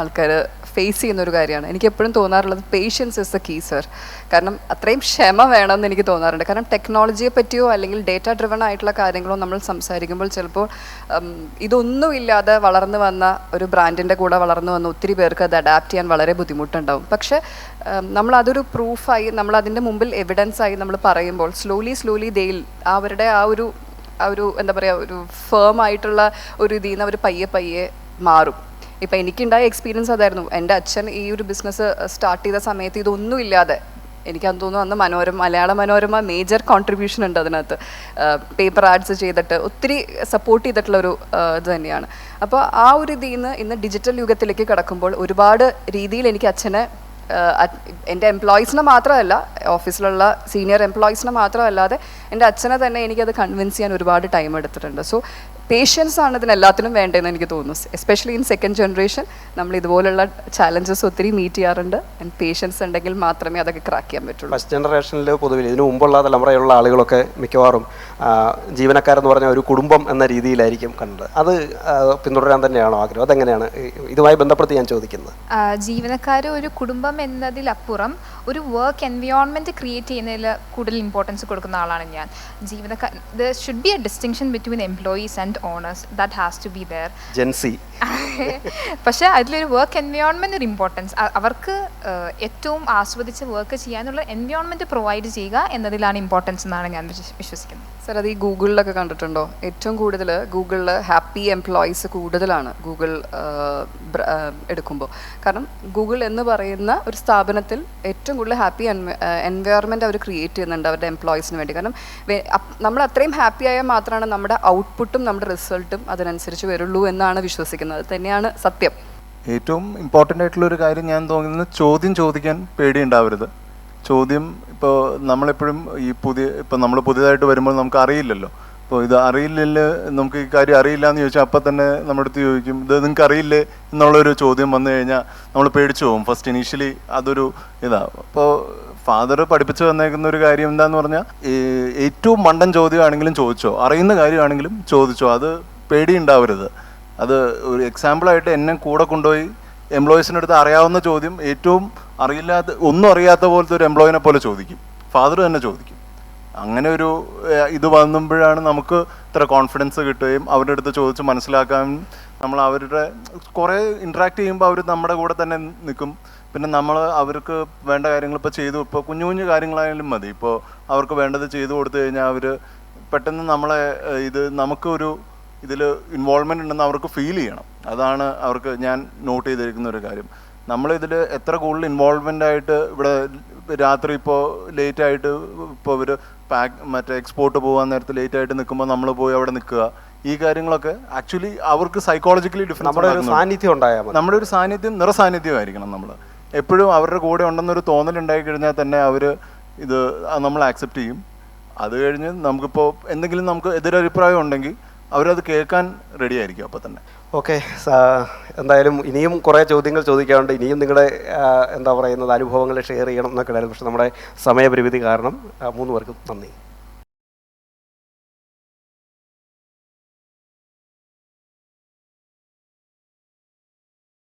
ആൾക്കാർ ഫേസ് ചെയ്യുന്ന ഒരു കാര്യമാണ്. എനിക്ക് എപ്പോഴും തോന്നാറുള്ളത് patience is the key sir. കാരണം അത്രയും ക്ഷമ വേണമെന്ന് എനിക്ക് തോന്നാറുണ്ട്. കാരണം ടെക്നോളജിയെ പറ്റിയോ അല്ലെങ്കിൽ ഡേറ്റ ഡ്രിവൺ ആയിട്ടുള്ള കാര്യങ്ങളോ നമ്മൾ സംസാരിക്കുമ്പോൾ ചിലപ്പോൾ ഇതൊന്നും ഇല്ലാതെ വളർന്നു വന്ന ഒരു ബ്രാൻഡിൻ്റെ കൂടെ വളർന്നു വന്ന ഒത്തിരി പേർക്ക് അത് അഡാപ്റ്റ് ചെയ്യാൻ വളരെ ബുദ്ധിമുട്ടുണ്ടാവും. പക്ഷേ നമ്മളതൊരു പ്രൂഫായി, നമ്മളതിൻ്റെ മുമ്പിൽ എവിഡൻസായി നമ്മൾ പറയുമ്പോൾ സ്ലോലി ദെയിൽ അവരുടെ ആ ഒരു എന്താ പറയുക, ഒരു ഫേം ആയിട്ടുള്ള ഒരു ഇതിൽ നിന്ന് അവർ പയ്യെ മാറും. ഇപ്പം എനിക്കുണ്ടായ എക്സ്പീരിയൻസ് അതായിരുന്നു. എൻ്റെ അച്ഛൻ ഈ ഒരു ബിസിനസ് സ്റ്റാർട്ട് ചെയ്ത സമയത്ത് ഇതൊന്നുമില്ലാതെ എനിക്കത് തോന്നുന്നു അന്ന് മലയാള മനോരമ മേജർ കോൺട്രിബ്യൂഷൻ ഉണ്ട് അതിനകത്ത്. പേപ്പർ ആഡ്സ് ചെയ്തിട്ട് ഒത്തിരി സപ്പോർട്ട് ചെയ്തിട്ടുള്ളൊരു ഇത് തന്നെയാണ്. അപ്പോൾ ആ ഒരു ഇതിൽ നിന്ന് ഇന്ന് ഡിജിറ്റൽ യുഗത്തിലേക്ക് കടക്കുമ്പോൾ ഒരുപാട് രീതിയിൽ എനിക്ക് അച്ഛനെ എൻ്റെ എംപ്ലോയീസിനെ മാത്രമല്ല, ഓഫീസിലുള്ള സീനിയർ എംപ്ലോയീസിനെ മാത്രമല്ലാതെ എൻ്റെ അച്ഛനെ തന്നെ എനിക്കത് കൺവിൻസ് ചെയ്യാൻ ഒരുപാട് ടൈം എടുത്തിട്ടുണ്ട്. സോ പേഷ്യൻസ് ആണ് ഇതിനെല്ലാത്തിനും വേണ്ടതെന്ന് എനിക്ക് തോന്നുന്നു. എസ്പെഷ്യലി ഇൻ സെക്കൻഡ് ജനറേഷൻ നമ്മൾ ഇതുപോലുള്ള ചാലഞ്ചസ് ഒത്തിരി മീറ്റ് ചെയ്യാറുണ്ട്. ആൻഡ് പേഷ്യൻസ് ഉണ്ടെങ്കിൽ മാത്രമേ അതൊക്കെ ക്രാക്ക് ചെയ്യാൻ പറ്റുള്ളൂ. ഫസ്റ്റ് ജനറേഷനിൽ പൊതുവിൽ ഇതിനു മുമ്പുള്ള തലമുറയുള്ള ആളുകളൊക്കെ മിക്കവാറും ജീവനക്കാരെന്ന് പറഞ്ഞ ഒരു കുടുംബം എന്ന രീതിയിലായിരിക്കും കണ്ടത്. അത് പിന്തുടരാൻ തന്നെയാണോ ആഗ്രഹം? അതെങ്ങനെയാണ് ഇതുമായി ബന്ധപ്പെടുത്തി ഞാൻ ചോദിക്കുന്നത്? ജീവനക്കാർ ഒരു കുടുംബം എന്നതിലപ്പുറം ഒരു വർക്ക് എൻവയോൺമെൻറ്റ് ക്രിയേറ്റ് ചെയ്യുന്നതിൽ കൂടുതൽ ഇമ്പോർട്ടൻസ് കൊടുക്കുന്ന ആളാണ് ഞാൻ. ജീവനക്കാർ there should be a distinction between employees and owners, that has to be there. Gen Z. പക്ഷേ അതിലൊരു വർക്ക് എൻവയോൺമെൻറ്റ് ഒരു ഇമ്പോർട്ടൻസ്, അവർക്ക് ഏറ്റവും ആസ്വദിച്ച് വർക്ക് ചെയ്യാനുള്ള എൻവയോൺമെൻറ്റ് പ്രൊവൈഡ് ചെയ്യുക എന്നതിലാണ് ഇമ്പോർട്ടൻസ് എന്നാണ് ഞാൻ വിശ്വസിക്കുന്നത്. സർ, അത് ഈ ഗൂഗിളിലൊക്കെ കണ്ടിട്ടുണ്ടോ? ഏറ്റവും കൂടുതൽ ഗൂഗിളിൽ ഹാപ്പി എംപ്ലോയീസ് കൂടുതലാണ് ഗൂഗിൾ എടുക്കുമ്പോൾ. കാരണം ഗൂഗിൾ എന്ന് പറയുന്ന ഒരു സ്ഥാപനത്തിൽ ഏറ്റവും കൂടുതൽ ഹാപ്പി എൻവയോൺമെൻറ്റ് അവർ ക്രിയേറ്റ് ചെയ്യുന്നുണ്ട് അവരുടെ എംപ്ലോയീസിന് വേണ്ടി. കാരണം നമ്മൾ അത്രയും ഹാപ്പി ആയാൽ മാത്രമാണ് നമ്മുടെ ഔട്ട്പുട്ടും നമ്മുടെ റിസൾട്ടും അതിനനുസരിച്ച് വരുള്ളൂ എന്നാണ് വിശ്വസിക്കുന്നത്. തന്നെയാണ് സത്യം. ഏറ്റവും ഇമ്പോർട്ടൻ്റ് ആയിട്ടുള്ള ഒരു കാര്യം ഞാൻ തോന്നുന്നത് ചോദ്യം ചോദിക്കാൻ പേടിയുണ്ടാവരുത്. ചോദ്യം ഇപ്പോൾ നമ്മളെപ്പോഴും ഇപ്പോൾ നമ്മൾ പുതിയതായിട്ട് വരുമ്പോൾ നമുക്ക് അറിയില്ലല്ലോ. ഇപ്പോൾ ഇത് അറിയില്ലല്ലോ, നമുക്ക് ഈ കാര്യം അറിയില്ല എന്ന് ചോദിച്ചാൽ അപ്പം തന്നെ നമ്മുടെ അടുത്ത് ചോദിക്കും ഇത് നിങ്ങൾക്ക് അറിയില്ലേ എന്നുള്ളൊരു ചോദ്യം വന്നു കഴിഞ്ഞാൽ നമ്മൾ പേടിച്ചു പോകും. ഫസ്റ്റ് ഇനീഷ്യലി അതൊരു ഇതാണ്. അപ്പോൾ ഫാദർ പഠിപ്പിച്ചു വന്നേക്കുന്ന ഒരു കാര്യം എന്താന്ന് പറഞ്ഞാൽ ഏറ്റവും മണ്ടൻ ചോദ്യമാണെങ്കിലും ചോദിച്ചോ, അറിയുന്ന കാര്യമാണെങ്കിലും ചോദിച്ചോ, അത് പേടിയുണ്ടാവരുത്. അത് ഒരു എക്സാമ്പിളായിട്ട് എന്നെ കൂടെ കൊണ്ടുപോയി എംപ്ലോയീസിൻ്റെ അടുത്ത് അറിയാവുന്ന ചോദ്യം ഏറ്റവും ഒന്നും അറിയാത്ത പോലത്തെ ഒരു എംപ്ലോയിനെ പോലെ ചോദിക്കും, ഫാദർ തന്നെ ചോദിക്കും. അങ്ങനെ ഒരു ഇത് വന്നുമ്പോഴാണ് നമുക്ക് ഇത്ര കോൺഫിഡൻസ് കിട്ടുകയും അവരുടെ അടുത്ത് ചോദിച്ച് മനസ്സിലാക്കാനും നമ്മൾ അവരുടെ കുറേ ഇൻട്രാക്ട് ചെയ്യുമ്പോൾ അവർ നമ്മുടെ കൂടെ തന്നെ നിൽക്കും. പിന്നെ നമ്മൾ അവർക്ക് വേണ്ട കാര്യങ്ങൾ ഇപ്പോൾ ചെയ്തു, ഇപ്പോൾ കുഞ്ഞു കുഞ്ഞു കാര്യങ്ങളായാലും മതി, ഇപ്പോൾ അവർക്ക് വേണ്ടത് ചെയ്തു കൊടുത്തു കഴിഞ്ഞാൽ അവർ പെട്ടെന്ന് നമ്മളെ നമുക്കൊരു ഇതിൽ ഇൻവോൾവ്മെൻ്റ് ഉണ്ടെന്ന് അവർക്ക് ഫീൽ ചെയ്യണം. അതാണ് അവർക്ക് ഞാൻ നോട്ട് ചെയ്തിരിക്കുന്ന ഒരു കാര്യം. നമ്മളിതിൽ എത്ര കൂടുതൽ ഇൻവോൾവ്മെൻ്റ് ആയിട്ട് ഇവിടെ രാത്രി ഇപ്പോൾ ലേറ്റായിട്ട് ഇപ്പോൾ ഇവർ എക്സ്പോർട്ട് പോകാൻ നേരത്ത് ലേറ്റായിട്ട് നിൽക്കുമ്പോൾ നമ്മൾ പോയി അവിടെ നിൽക്കുക, ഈ കാര്യങ്ങളൊക്കെ ആക്ച്വലി അവർക്ക് സൈക്കോളജിക്കലി ഡിഫറൻസ്. നമ്മുടെ ഒരു സാന്നിധ്യം നിറസാന്നിധ്യമായിരിക്കണം. നമ്മൾ എപ്പോഴും അവരുടെ കൂടെ ഉണ്ടെന്നൊരു തോന്നലുണ്ടായി കഴിഞ്ഞാൽ തന്നെ അവർ നമ്മൾ ആക്സെപ്റ്റ് ചെയ്യും. അത് കഴിഞ്ഞ് നമുക്കിപ്പോൾ എന്തെങ്കിലും നമുക്ക് എതിരഭിപ്രായം ഉണ്ടെങ്കിൽ അവരത് കേൾക്കാൻ റെഡി ആയിരിക്കും അപ്പോൾ തന്നെ. ഓക്കെ, എന്തായാലും ഇനിയും കുറേ ചോദ്യങ്ങൾ ചോദിക്കാറുണ്ട്. ഇനിയും നിങ്ങളുടെ അനുഭവങ്ങൾ ഷെയർ ചെയ്യണം എന്നൊക്കെ ഉണ്ടായിരുന്നു. പക്ഷേ നമ്മുടെ സമയപരിമിതി കാരണം 3 പേർക്കും നന്ദി.